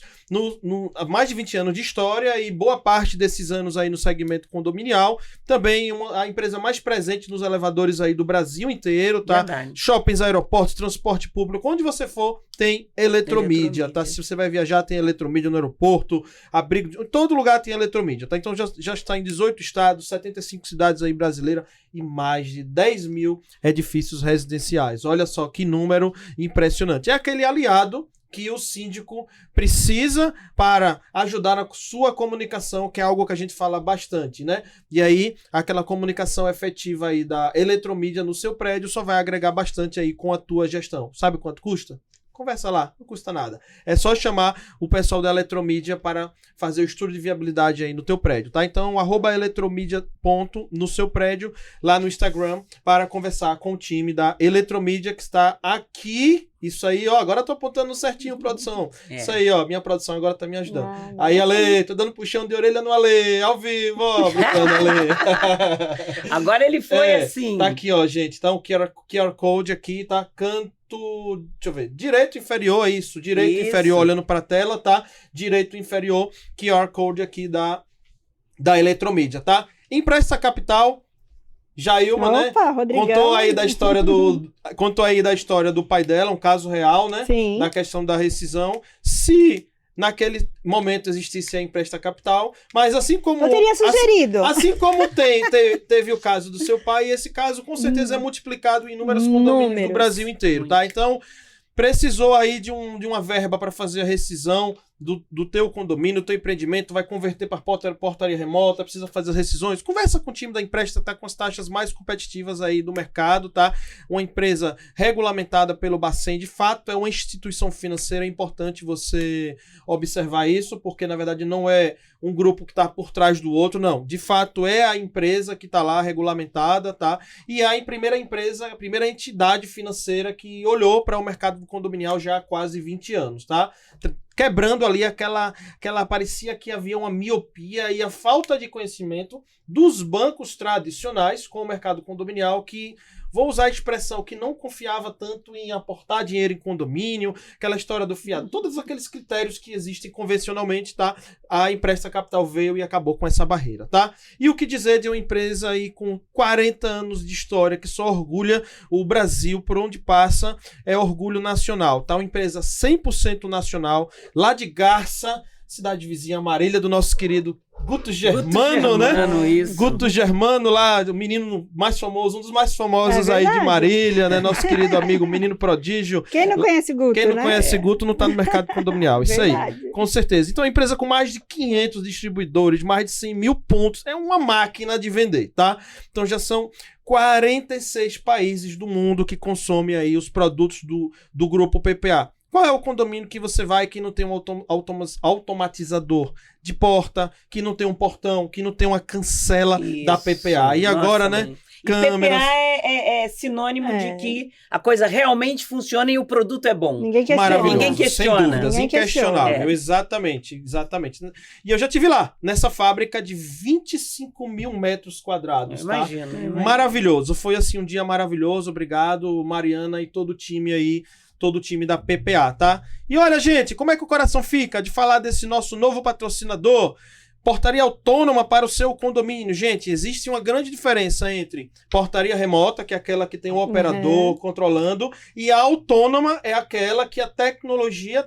mais de 20 anos de história e boa parte desses anos aí no segmento condominial. Também a empresa mais presente nos elevadores aí do Brasil inteiro, tá? Verdade. Shoppings, aeroportos, transporte público, onde você for, tem Eletromídia, tá? Se você vai viajar, tem Eletromídia no aeroporto, abrigo, em todo lugar tem Eletromídia, tá? Então já está em 18 estados, 75 cidades aí brasileiras e mais de 10 mil edifícios residenciais. Olha só que número impressionante. É aquele aliado que o síndico precisa para ajudar na sua comunicação, que é algo que a gente fala bastante, né? E aí, aquela comunicação efetiva aí da Eletromídia no seu prédio só vai agregar bastante aí com a tua gestão. Sabe quanto custa? Conversa lá, não custa nada. É só chamar o pessoal da Eletromídia para fazer o estudo de viabilidade aí no teu prédio, tá? Então, @eletromídia. no seu prédio, lá no Instagram, para conversar com o time da Eletromídia, que está aqui. Isso aí, ó, agora eu tô apontando certinho, produção. É. Isso aí, ó, minha produção agora tá me ajudando. Ah, Aí, Ale, tô dando puxão de orelha no Ale, ao vivo, ó, brincando, Ale. Agora ele foi assim. Tá aqui, ó, gente, tá um QR Code aqui, tá? Canto, deixa eu ver, direito inferior, é isso, direito Isso. inferior, olhando pra tela, tá? Direito inferior, QR Code aqui da Eletromídia, tá? Empresta Capital, Jailma, né? Opa, Rodrigão. Contou aí da história do pai dela, um caso real, né? Sim. Na questão da rescisão. Se naquele momento existisse a Empresta Capital, mas assim como... Eu teria sugerido. Assim como teve o caso do seu pai, esse caso com certeza é multiplicado em inúmeros condomínios do Brasil inteiro, tá? Então, precisou aí de uma verba para fazer a rescisão do teu condomínio, do teu empreendimento, vai converter para portaria remota, precisa fazer as rescisões, conversa com o time da Empresta, tá com as taxas mais competitivas aí do mercado, tá? Uma empresa regulamentada pelo Bacen, de fato é uma instituição financeira, é importante você observar isso, porque na verdade não é um grupo que está por trás do outro, não. De fato é a empresa que está lá regulamentada, tá? E é a primeira entidade financeira que olhou para o mercado condominial já há quase 20 anos, tá? Quebrando ali parecia que havia uma miopia e a falta de conhecimento dos bancos tradicionais com o mercado condominial, que, vou usar a expressão, que não confiava tanto em aportar dinheiro em condomínio, aquela história do fiado, todos aqueles critérios que existem convencionalmente, tá? A Empresta Capital veio e acabou com essa barreira, tá? E o que dizer de uma empresa aí com 40 anos de história, que só orgulha o Brasil por onde passa, é orgulho nacional, tá? Uma empresa 100% nacional, lá de Garça, cidade vizinha Marília, do nosso querido Guto Germano, né? Isso. Guto Germano lá, o menino mais famoso, um dos mais famosos aí de Marília, né? Nosso querido amigo, menino prodígio. Quem não conhece Guto, Quem não né? conhece Guto não tá no mercado condominial, isso aí, Verdade. com certeza. Então, a empresa com mais de 500 distribuidores, mais de 100 mil pontos, é uma máquina de vender, tá? Então, já são 46 países do mundo que consomem aí os produtos do grupo PPA. Qual é o condomínio que você vai que não tem um automatizador de porta, que não tem um portão, que não tem uma cancela da PPA? E agora, né? Câmeras. PPA é sinônimo de que a coisa realmente funciona e o produto é bom. Ninguém questiona. Maravilhoso, Ninguém questiona. sem dúvidas, Ninguém inquestionável, questiona. exatamente. E eu já estive lá, nessa fábrica de 25 mil metros quadrados, tá? Imagina. Maravilhoso, foi assim um dia maravilhoso, obrigado Mariana e todo o time aí, todo o time da PPA, tá? E olha, gente, como é que o coração fica de falar desse nosso novo patrocinador? Portaria autônoma para o seu condomínio. Gente, existe uma grande diferença entre portaria remota, que é aquela que tem um operador controlando, e a autônoma é aquela que a tecnologia,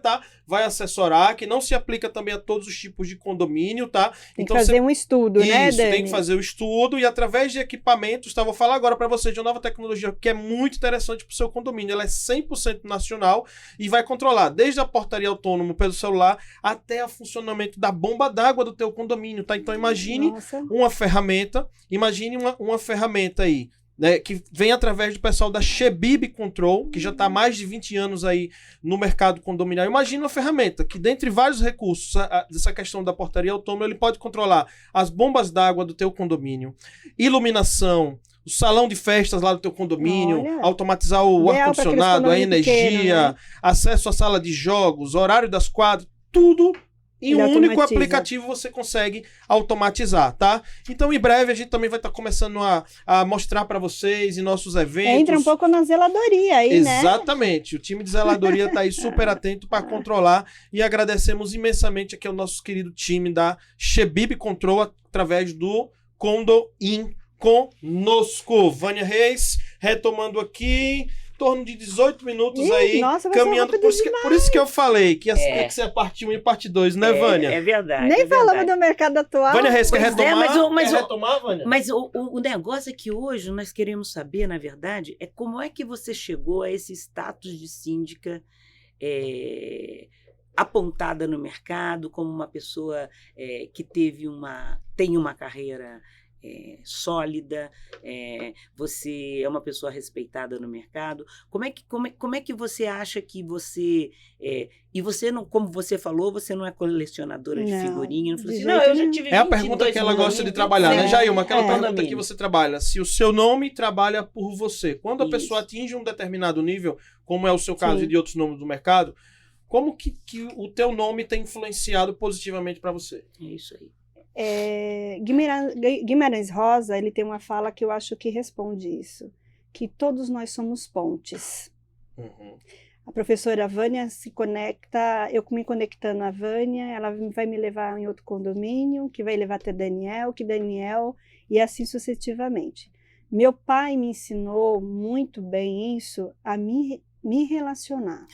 vai assessorar, que não se aplica também a todos os tipos de condomínio, tá? Tem que fazer um estudo, né, Dani? Tem que fazer o estudo e através de equipamentos, Vou falar agora para vocês de uma nova tecnologia que é muito interessante para o seu condomínio. Ela é 100% nacional e vai controlar desde a portaria autônoma pelo celular até o funcionamento da bomba d'água do teu condomínio, tá? Então imagine uma ferramenta aí, né, que vem através do pessoal da Shebib Control, que já está há mais de 20 anos aí no mercado condominial. Imagina uma ferramenta que, dentre vários recursos dessa questão da portaria autônoma, ele pode controlar as bombas d'água do teu condomínio, iluminação, o salão de festas lá do teu condomínio, automatizar o ar-condicionado, a energia, acesso à sala de jogos, horário das quadras, tudo em um único aplicativo você consegue automatizar, tá? Então, em breve, a gente também vai estar começando a mostrar para vocês em nossos eventos. Entra um pouco na zeladoria aí, né? Exatamente. O time de zeladoria está aí super atento para controlar e agradecemos imensamente aqui ao nosso querido time da Shebib Control através do Condoin conosco. Vânia Reis, retomando aqui... Em torno de 18 minutos aí, nossa, caminhando. Por isso que eu falei que ia ser a parte 1 e parte 2, né, Vânia? É verdade. Nem falamos do mercado atual. Vânia Reis, quer retomar? Quer retomar, Vânia? Mas o negócio é que hoje nós queremos saber, na verdade, é como é que você chegou a esse status de síndica apontada no mercado, como uma pessoa que tem uma carreira sólida, você é uma pessoa respeitada no mercado. Como é que você acha que você... e você não, como você falou, você não é colecionadora de figurinha. Não, assim, eu já tive a pergunta que ela gosta de trabalhar, né, Jailma? Aquela pergunta que você trabalha. Se o seu nome trabalha por você. Quando a pessoa atinge um determinado nível, como é o seu caso e de outros nomes do mercado, como que o teu nome tem influenciado positivamente para você? É isso aí. Guimarães Rosa, ele tem uma fala que eu acho que responde isso, que todos nós somos pontes. A professora Vânia se conecta, eu me conectando a Vânia, ela vai me levar em outro condomínio, que vai levar até Daniel, e assim sucessivamente. Meu pai me ensinou muito bem isso, a me relacionar.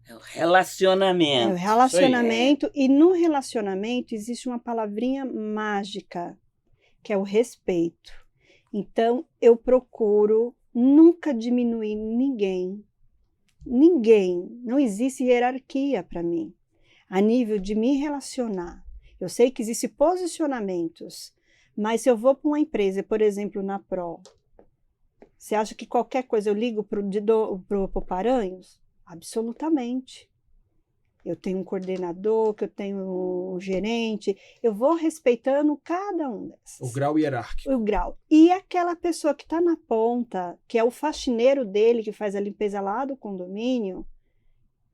É o relacionamento. É o relacionamento, e no relacionamento existe uma palavrinha mágica, que é o respeito. Então, eu procuro nunca diminuir ninguém. Ninguém. Não existe hierarquia para mim, a nível de me relacionar. Eu sei que existem posicionamentos, mas se eu vou para uma empresa, por exemplo, na Pro, você acha que qualquer coisa eu ligo para o Paranhos? Absolutamente. Eu tenho um coordenador, que eu tenho um gerente, eu vou respeitando cada um desses. O grau hierárquico. O grau. E aquela pessoa que está na ponta, que é o faxineiro dele, que faz a limpeza lá do condomínio,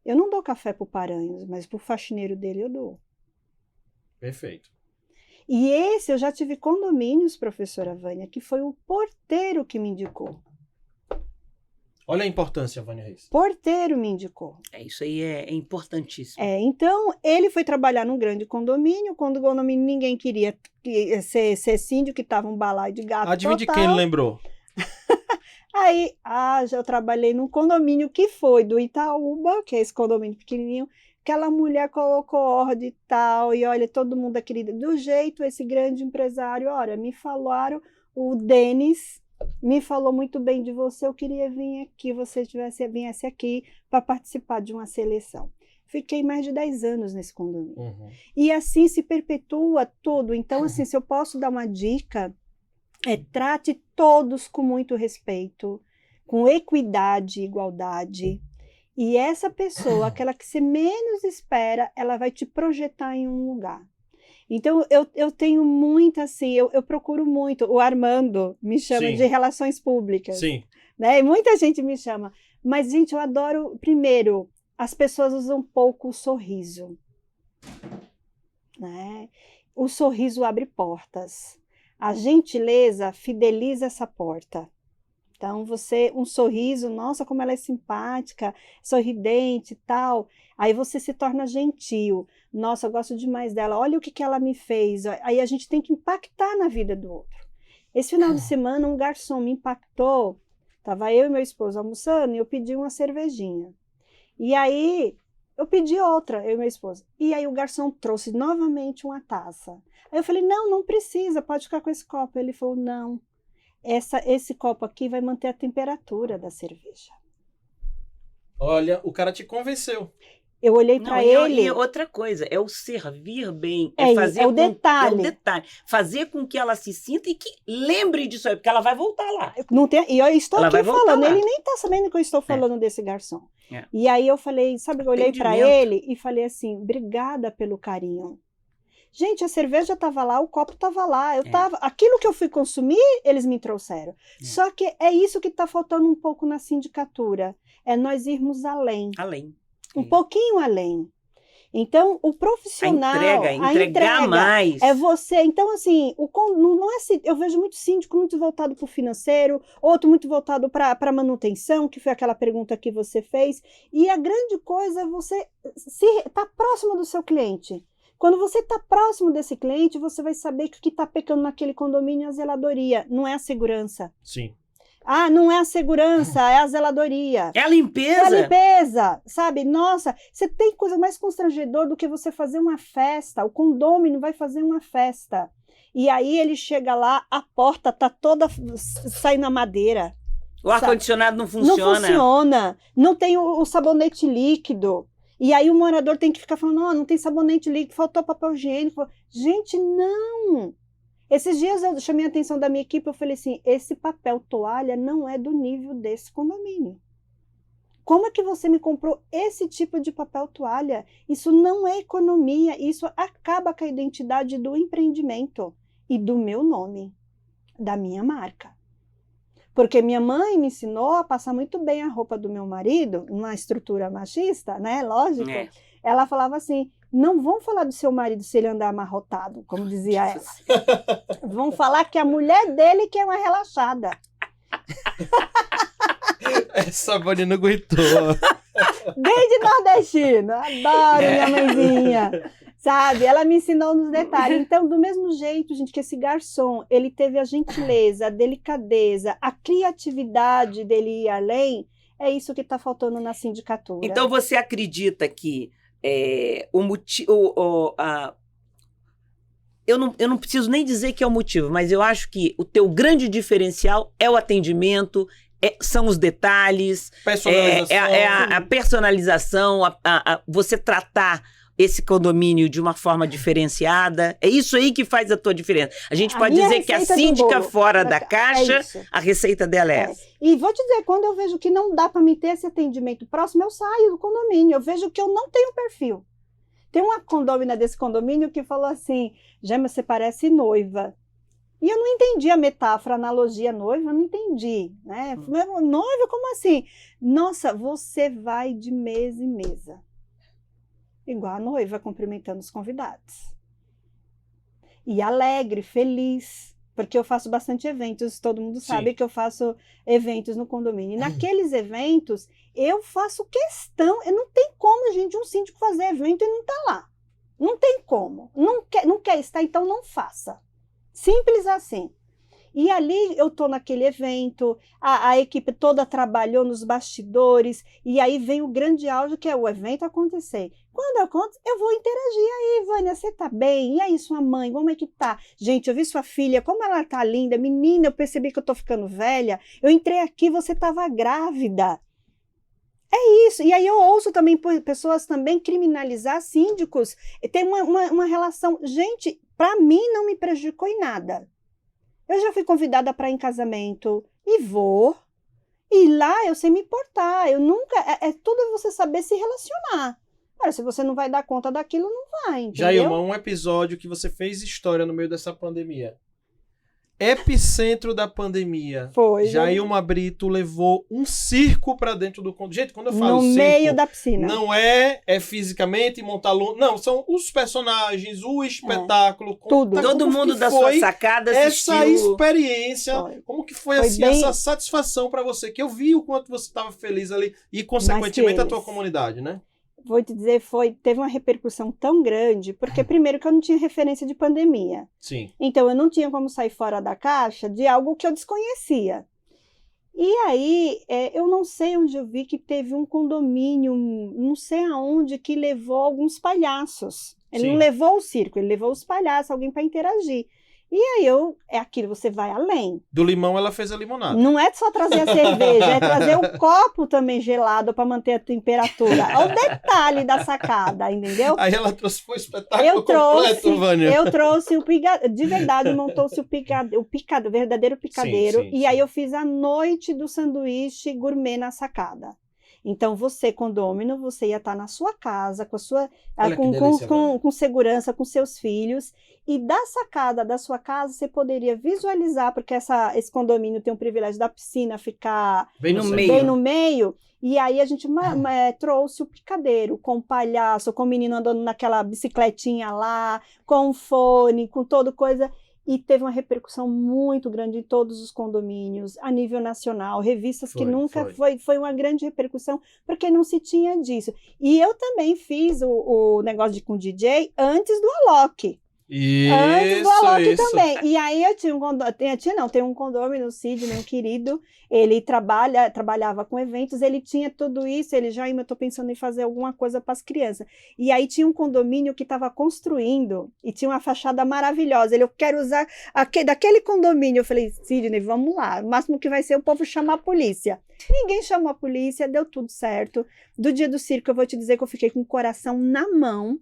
eu não dou café para o Paranhos, mas para o faxineiro dele eu dou. Perfeito. E esse, eu já tive condomínios, professora Vânia, que foi o porteiro que me indicou. Olha a importância, Vânia Reis. Porteiro me indicou. Isso aí é importantíssimo. Então, ele foi trabalhar num grande condomínio, quando o condomínio ninguém queria ser síndico, que estava um balaio de gato. Adivinha de quem ele lembrou? Aí, já trabalhei num condomínio que foi do Itaúba, que é esse condomínio pequenininho, aquela mulher colocou ordem e tal, e olha, todo mundo é querido. Do jeito, esse grande empresário, olha, me falaram, o Denis me falou muito bem de você, eu queria vir aqui, você viesse aqui para participar de uma seleção. Fiquei mais de 10 anos nesse condomínio. E assim se perpetua todo. Então, assim, se eu posso dar uma dica, trate todos com muito respeito, com equidade e igualdade. E essa pessoa, aquela que você menos espera, ela vai te projetar em um lugar. Então, eu tenho muito, assim, eu procuro muito. O Armando me chama de relações públicas. Sim. Né? E muita gente me chama. Mas, gente, eu adoro, primeiro, as pessoas usam pouco o sorriso. Né? O sorriso abre portas. A gentileza fideliza essa porta. Então, um sorriso, nossa, como ela é simpática, sorridente e tal. Aí você se torna gentil. Nossa, eu gosto demais dela. Olha o que ela me fez. Aí a gente tem que impactar na vida do outro. Esse final de semana, um garçom me impactou. Tava eu e meu esposo almoçando e eu pedi uma cervejinha. E aí, eu pedi outra, eu e meu esposo. E aí o garçom trouxe novamente uma taça. Aí eu falei, não precisa, pode ficar com esse copo. Ele falou, não. Esse copo aqui vai manter a temperatura da cerveja. Olha, o cara te convenceu. Eu olhei para ele. E outra coisa, é o servir bem, É o detalhe. É o detalhe. Fazer com que ela se sinta e que lembre disso aí, porque ela vai voltar lá. E eu estou aqui falando, lá. Ele nem está sabendo que eu estou falando desse garçom. É. E aí eu falei, sabe, eu olhei para ele e falei assim, obrigada pelo carinho. Gente, a cerveja estava lá, o copo estava lá, aquilo que eu fui consumir, eles me trouxeram. Só que é isso que está faltando um pouco na sindicatura, é nós irmos além. Um pouquinho além. Então, o profissional... Entregar mais. É você... Então, assim, não é, eu vejo muito síndico muito voltado para o financeiro, outro muito voltado para a manutenção, que foi aquela pergunta que você fez. E a grande coisa é você estar próximo do seu cliente. Quando você está próximo desse cliente, você vai saber que o que está pecando naquele condomínio é a zeladoria, não é a segurança. Sim. Ah, não é a segurança, é a zeladoria. É a limpeza. É a limpeza, sabe? Nossa, você tem coisa mais constrangedora do que você fazer uma festa. O condômino vai fazer uma festa. E aí ele chega lá, a porta tá toda saindo a madeira. O ar-condicionado não funciona. Não funciona. Não tem o sabonete líquido. E aí o morador tem que ficar falando, não tem sabonete líquido, faltou papel higiênico. Gente, não! Esses dias eu chamei a atenção da minha equipe, eu falei assim, esse papel toalha não é do nível desse condomínio. Como é que você me comprou esse tipo de papel toalha? Isso não é economia, isso acaba com a identidade do empreendimento e do meu nome, da minha marca. Porque minha mãe me ensinou a passar muito bem a roupa do meu marido, numa estrutura machista, né? Lógico. Ela falava assim, não vão falar do seu marido se ele andar amarrotado, como dizia ela. Vão falar que a mulher dele que é uma relaxada. Essa Vânia não aguentou. Bem de nordestino, adoro minha mãezinha. Sabe, ela me ensinou nos detalhes. Então, do mesmo jeito, gente, que esse garçom, ele teve a gentileza, a delicadeza, a criatividade dele ir além, é isso que está faltando na sindicatura. Então, você acredita que eu não preciso nem dizer que é o motivo, mas eu acho que o teu grande diferencial é o atendimento, são os detalhes, a personalização, você tratar esse condomínio de uma forma diferenciada. É isso aí que faz a tua diferença. A gente pode dizer que a síndica fora da caixa, a receita dela é essa. E vou te dizer, quando eu vejo que não dá para me ter esse atendimento próximo, eu saio do condomínio. Eu vejo que eu não tenho perfil. Tem uma condômina desse condomínio que falou assim, Gema, você parece noiva. E eu não entendi a metáfora, a analogia noiva, eu não entendi, né? Noiva, como assim? Nossa, você vai de mesa em mesa. Igual a noiva cumprimentando os convidados. E alegre, feliz, porque eu faço bastante eventos, todo mundo sabe que eu faço eventos no condomínio. E naqueles eventos, eu faço questão, não tem como, gente, um síndico fazer evento e não tá lá. Não tem como. Não quer estar, então não faça. Simples assim. E ali eu estou naquele evento, a equipe toda trabalhou nos bastidores, e aí vem o grande auge, que é o evento acontecer. Quando acontece, eu vou interagir. Aí, Vânia, você tá bem? E aí, sua mãe, como é que tá? Gente, eu vi sua filha, como ela tá linda. Menina, eu percebi que eu tô ficando velha. Eu entrei aqui, você tava grávida. É isso. E aí eu ouço também pessoas também criminalizar síndicos. Tem uma relação... Gente, para mim não me prejudicou em nada. Eu já fui convidada para ir em casamento e vou. E lá eu sei me portar. Eu nunca... É tudo você saber se relacionar. Cara, se você não vai dar conta daquilo, não vai, entendeu? Jailma, um episódio que você fez história no meio dessa pandemia. epicentro da pandemia. Foi. Jailma Brito levou um circo pra dentro do condomínio. Gente, quando eu falo no circo, meio da piscina. não é fisicamente montar não, são os personagens, o espetáculo, tudo. Todo mundo da sua sacada assistiu. Essa experiência, Foi. como que foi assim, bem... essa satisfação pra você, que eu vi o quanto você estava feliz ali e consequentemente a tua comunidade, né? Vou te dizer, teve uma repercussão tão grande, porque primeiro que eu não tinha referência de pandemia. Sim. Então eu não tinha como sair fora da caixa de algo que eu desconhecia. E aí, eu não sei onde eu vi que teve um condomínio, não sei aonde, que levou alguns palhaços. Ele Sim. não levou o circo, ele levou os palhaços, alguém para interagir. E aí é aquilo, você vai além. Do limão ela fez a limonada. Não é só trazer a cerveja, é trazer o copo também gelado para manter a temperatura. Olha o detalhe da sacada, entendeu? Aí ela trouxe o espetáculo completo, Vânia. Eu trouxe o picadeiro, de verdade, montou-se o verdadeiro picadeiro. Sim, e aí eu fiz a noite do sanduíche gourmet na sacada. Então, você, condômino, você ia estar na sua casa, com segurança, com seus filhos, e da sacada da sua casa, você poderia visualizar, porque esse condomínio tem o privilégio da piscina ficar bem no meio, e aí a gente trouxe o picadeiro, com o palhaço, com o menino andando naquela bicicletinha lá, com o fone, com toda coisa. E teve uma repercussão muito grande em todos os condomínios, a nível nacional, revistas que nunca foi uma grande repercussão, porque não se tinha disso. E eu também fiz o negócio com DJ antes do Alok. Antes do Alok também. E aí eu tinha tem um condomínio no Sidney, um querido, ele trabalhava com eventos, ele tinha tudo isso, eu estou pensando em fazer alguma coisa para as crianças. E aí tinha um condomínio que estava construindo e tinha uma fachada maravilhosa. Eu quero usar daquele condomínio. Eu falei, Sidney, vamos lá. O máximo que vai ser o povo chamar a polícia. Ninguém chamou a polícia, deu tudo certo. Do dia do circo, eu vou te dizer que eu fiquei com o coração na mão,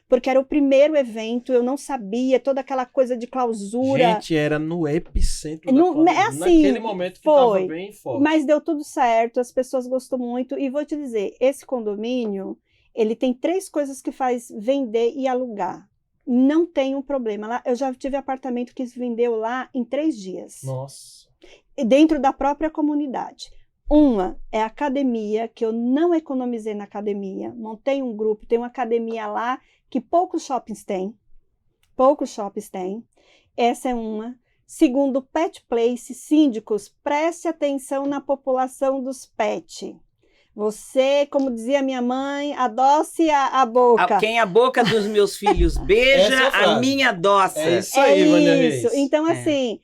porque era o primeiro evento, eu não sabia, toda aquela coisa de clausura. Gente, era no epicentro da pandemia, assim, naquele momento que estava bem forte. Mas deu tudo certo, as pessoas gostou muito, e vou te dizer, esse condomínio, ele tem 3 coisas que faz vender e alugar. Não tem um problema. Lá, eu já tive apartamento que se vendeu lá em 3 dias. Nossa. Dentro da própria comunidade. Uma é a academia, que eu não economizei na academia. Montei um grupo, tem uma academia lá que poucos shoppings têm. Essa é uma. Segundo, pet place, síndicos, preste atenção na população dos pets. Você, como dizia minha mãe, adoce a boca. Quem a boca dos meus filhos beija, a minha adoça. É isso aí, Vânia Reis. Então, assim...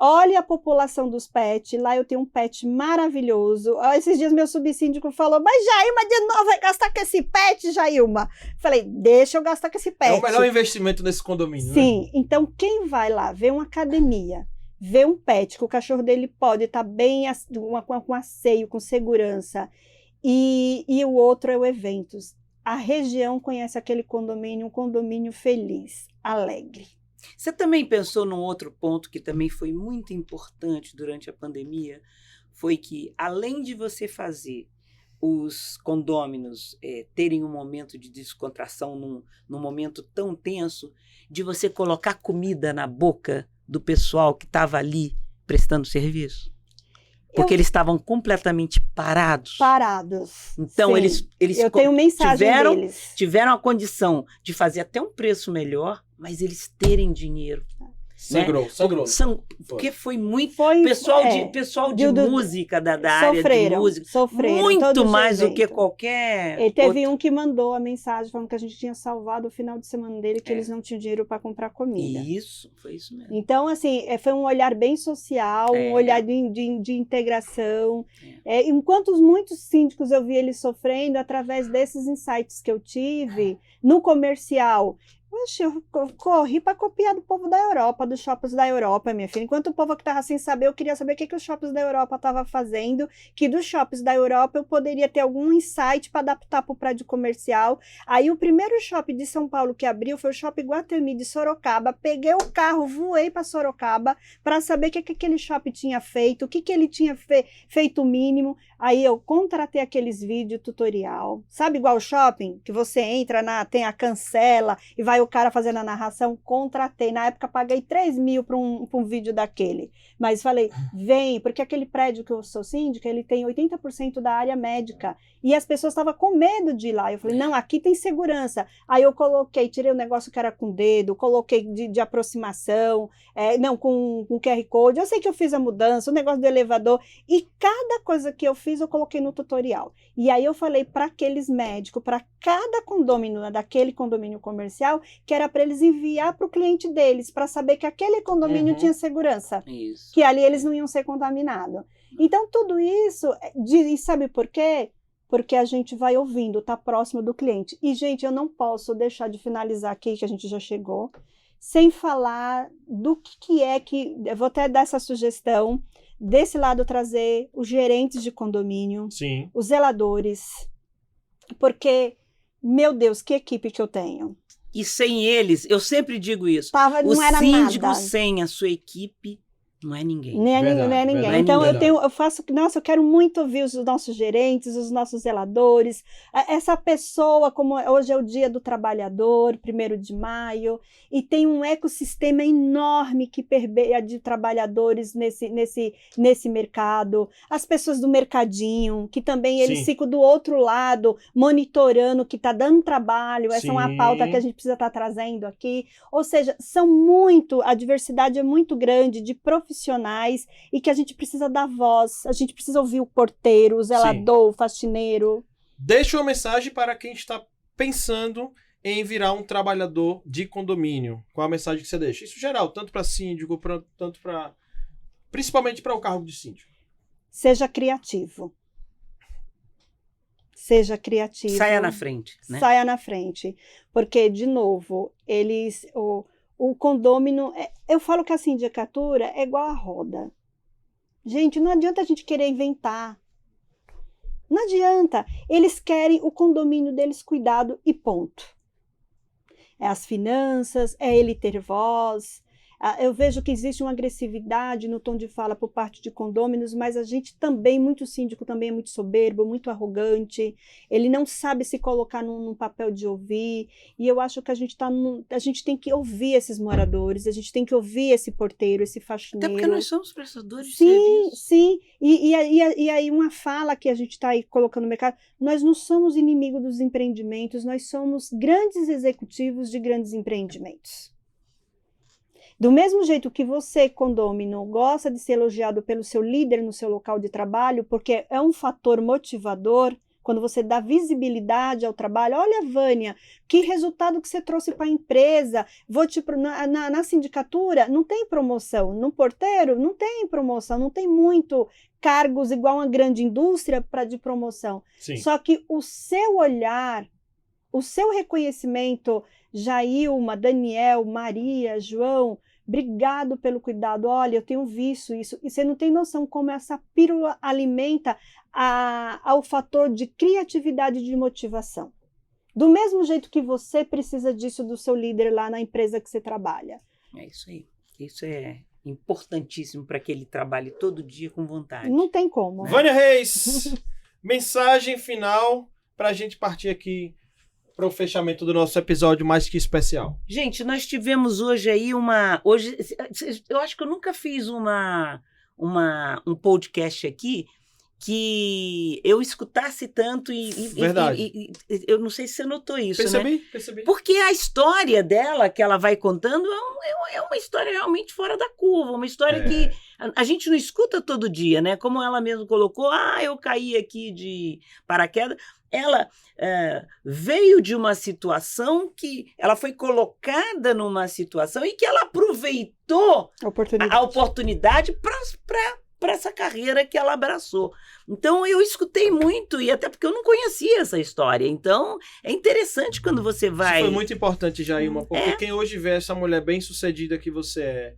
Olha a população dos pets, lá eu tenho um pet maravilhoso. Esses dias meu subsíndico falou, mas Jailma de novo vai gastar com esse pet, Jailma? Falei, deixa eu gastar com esse pet. É o melhor investimento nesse condomínio, Sim, né? Então quem vai lá ver uma academia, ver um pet, que o cachorro dele pode estar bem com asseio, com segurança, e o outro é o eventos. A região conhece aquele condomínio, um condomínio feliz, alegre. Você também pensou num outro ponto que também foi muito importante durante a pandemia? Foi que, além de você fazer os condôminos terem um momento de descontração num momento tão tenso, de você colocar comida na boca do pessoal que estava ali prestando serviço? Porque eles estavam completamente parados. Então, sim. eles eu tenho mensagem deles. Tiveram a condição de fazer até um preço melhor, mas eles terem dinheiro. Sangrou. Porque foi muito... Pessoal de do música, da área de música. Sofreram. Muito mais do que qualquer... E teve um que mandou a mensagem falando que a gente tinha salvado o final de semana dele, que eles não tinham dinheiro para comprar comida. Isso, foi isso mesmo. Então, assim, foi um olhar bem social, um olhar de integração. Enquanto muitos síndicos eu vi eles sofrendo, através desses insights que eu tive, no comercial... Poxa, eu corri para copiar do povo da Europa, dos shoppings da Europa, minha filha. Enquanto o povo que estava sem saber, eu queria saber o que os shoppings da Europa estavam fazendo, que dos shoppings da Europa eu poderia ter algum insight para adaptar para o prédio comercial. Aí o primeiro shopping de São Paulo que abriu foi o Shopping Guatemi de Sorocaba. Peguei o carro, voei para Sorocaba para saber o que aquele shopping tinha feito, o que ele tinha feito o mínimo. Aí eu contratei aqueles vídeos tutorial. Sabe igual o shopping? Que você entra, tem a cancela e vai o o cara fazendo a narração, contratei. Na época, paguei 3 mil para um vídeo daquele. Mas falei, vem, porque aquele prédio que eu sou síndica, ele tem 80% da área médica. E as pessoas estavam com medo de ir lá. Eu falei, não, aqui tem segurança. Aí eu coloquei, tirei o negócio que era com dedo, coloquei de aproximação, com QR Code. Eu sei que eu fiz a mudança, o negócio do elevador. E cada coisa que eu fiz, eu coloquei no tutorial. E aí eu falei para aqueles médicos, para cada condomínio, daquele condomínio comercial, que era para eles enviar para o cliente deles, para saber que aquele condomínio tinha segurança. Isso. Que ali eles não iam ser contaminados. Então, tudo isso, e sabe por quê? Porque a gente vai ouvindo, tá próximo do cliente. E, gente, eu não posso deixar de finalizar aqui, que a gente já chegou, sem falar do que é que... Eu vou até dar essa sugestão, desse lado trazer os gerentes de condomínio, Sim. os zeladores, porque, meu Deus, que equipe que eu tenho. E sem eles, eu sempre digo isso, Não era síndico nada. sem a sua equipe não é ninguém. Não é ninguém. Verdade, Então, verdade. eu quero muito ouvir os nossos gerentes, os nossos zeladores, essa pessoa, como hoje é o Dia do Trabalhador, 1º de maio, e tem um ecossistema enorme que permeia de trabalhadores nesse mercado, as pessoas do mercadinho, que também eles ficam do outro lado, monitorando o que está dando trabalho, essa é uma pauta que a gente precisa estar trazendo aqui, ou seja, a diversidade é muito grande de profissionais e que a gente precisa dar voz, a gente precisa ouvir o porteiro, o zelador, o faxineiro. Deixa uma mensagem para quem está pensando em virar um trabalhador de condomínio. Qual a mensagem que você deixa? Isso geral, tanto para síndico, principalmente para o cargo de síndico. Seja criativo. Seja criativo. Saia na frente, né? Saia na frente. Porque, de novo, o condômino, eu falo que a sindicatura é igual a roda. Gente, não adianta a gente querer inventar. Não adianta. Eles querem o condomínio deles cuidado e ponto. É as finanças, é ele ter voz. Eu vejo que existe uma agressividade no tom de fala por parte de condôminos, mas a gente também, muito síndico, também é muito soberbo, muito arrogante. Ele não sabe se colocar num papel de ouvir. E eu acho que a gente tem que ouvir esses moradores, a gente tem que ouvir esse porteiro, esse faxineiro. Até porque nós somos prestadores de serviço. Sim. E aí uma fala que a gente está aí colocando no mercado, nós não somos inimigos dos empreendimentos, nós somos grandes executivos de grandes empreendimentos. Do mesmo jeito que você, condômino, gosta de ser elogiado pelo seu líder no seu local de trabalho, porque é um fator motivador, quando você dá visibilidade ao trabalho, olha, Vânia, que resultado que você trouxe para a empresa, na sindicatura não tem promoção, no porteiro não tem promoção, não tem muito cargos igual uma grande indústria de promoção. Sim. Só que o seu olhar, o seu reconhecimento, Jailma, Daniel, Maria, João, obrigado pelo cuidado. Olha, eu tenho visto isso. E você não tem noção como essa pílula alimenta ao fator de criatividade e de motivação. Do mesmo jeito que você precisa disso do seu líder lá na empresa que você trabalha. É isso aí. Isso é importantíssimo para que ele trabalhe todo dia com vontade. Não tem como. Vânia Reis, mensagem final para a gente partir aqui para o fechamento do nosso episódio mais que especial. Gente, nós tivemos hoje aí hoje, eu acho que eu nunca fiz um podcast aqui que eu escutasse tanto Verdade. Eu não sei se você notou isso, né? Percebi. Porque a história dela, que ela vai contando, é uma história realmente fora da curva, uma história que a gente não escuta todo dia, né? Como ela mesma colocou, eu caí aqui de paraquedas. Ela veio de uma situação que ela foi colocada numa situação e que ela aproveitou a oportunidade para essa carreira que ela abraçou. Então, eu escutei muito, e até porque eu não conhecia essa história. Então, é interessante quando você vai... Isso foi muito importante, Jailma, porque quem hoje vê essa mulher bem-sucedida que você é,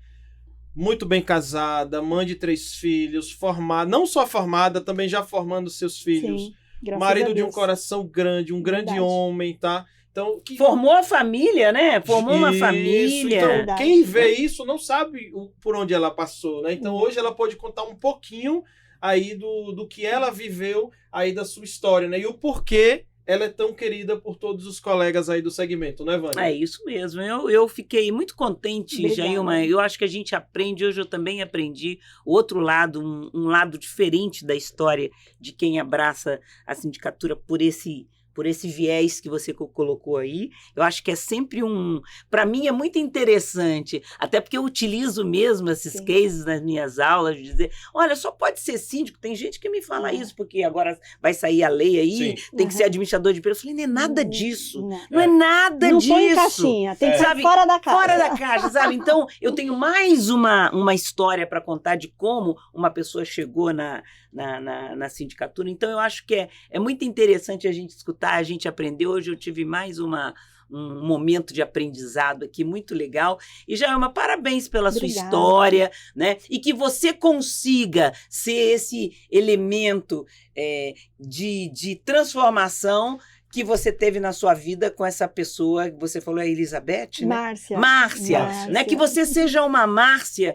muito bem casada, mãe de 3 filhos, formada, não só formada, também já formando seus filhos, Sim. Marido de um coração grande, um grande homem, tá? Então, formou a família, né? Formou uma família. Então, quem vê isso não sabe por onde ela passou, né? Então, hoje ela pode contar um pouquinho aí do que ela viveu aí da sua história, né? E o porquê ela é tão querida por todos os colegas aí do segmento, não é, Vânia? É isso mesmo. Eu fiquei muito contente, Jailma. Eu acho que a gente aprende, hoje eu também aprendi outro lado, um lado diferente da história de quem abraça a sindicatura por esse viés que você colocou aí. Eu acho que é sempre para mim é muito interessante, até porque eu utilizo mesmo esses cases nas minhas aulas, de dizer, olha, só pode ser síndico, tem gente que me fala isso, porque agora vai sair a lei aí, tem que ser administrador de empresa. Eu falei, não é nada disso, não é nada disso. Não põe caixinha, tem que ser fora da caixa. Fora da caixa, sabe? Então, eu tenho mais uma história para contar de como uma pessoa chegou na sindicatura. Então, eu acho que é muito interessante a gente escutar, a gente aprender. Hoje eu tive mais um momento de aprendizado aqui muito legal. E, Jailma, parabéns pela sua história, né? E que você consiga ser esse elemento de transformação que você teve na sua vida com essa pessoa, você falou, a Elizabeth, né? Márcia, né? Que você seja uma Márcia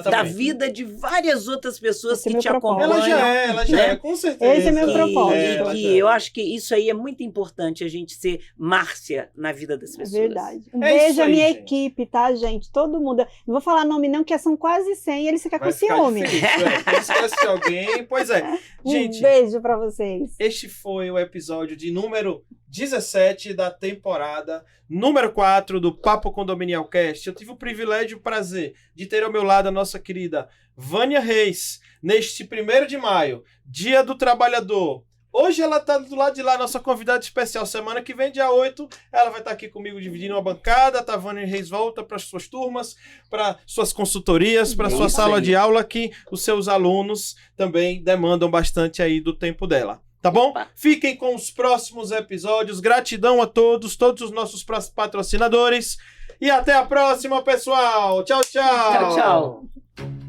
da vida de várias outras pessoas que te acompanham. Ela já é, com certeza. Esse é meu propósito. Eu acho que isso aí é muito importante, a gente ser Márcia na vida das pessoas. É verdade. Beijo a minha equipe, tá, gente? Todo mundo. Não vou falar nome não, que são quase 100 e eles ficam com ciúme. Esquece alguém. Pois é. Gente, beijo pra vocês. Este foi o episódio de número 17 da temporada número 4 do Papo Condominial Cast. Eu tive o privilégio e o prazer de ter ao meu lado a nossa querida Vânia Reis, neste 1º de maio, Dia do Trabalhador. Hoje ela está do lado de lá, nossa convidada especial. Semana que vem, dia 8, ela vai estar aqui comigo dividindo uma bancada. Tá? Vânia Reis volta para as suas turmas, para suas consultorias, para sua sala de aula, que os seus alunos também demandam bastante aí do tempo dela. Tá bom? Fiquem com os próximos episódios. Gratidão a todos os nossos patrocinadores. E até a próxima, pessoal. Tchau, tchau. Tchau, tchau.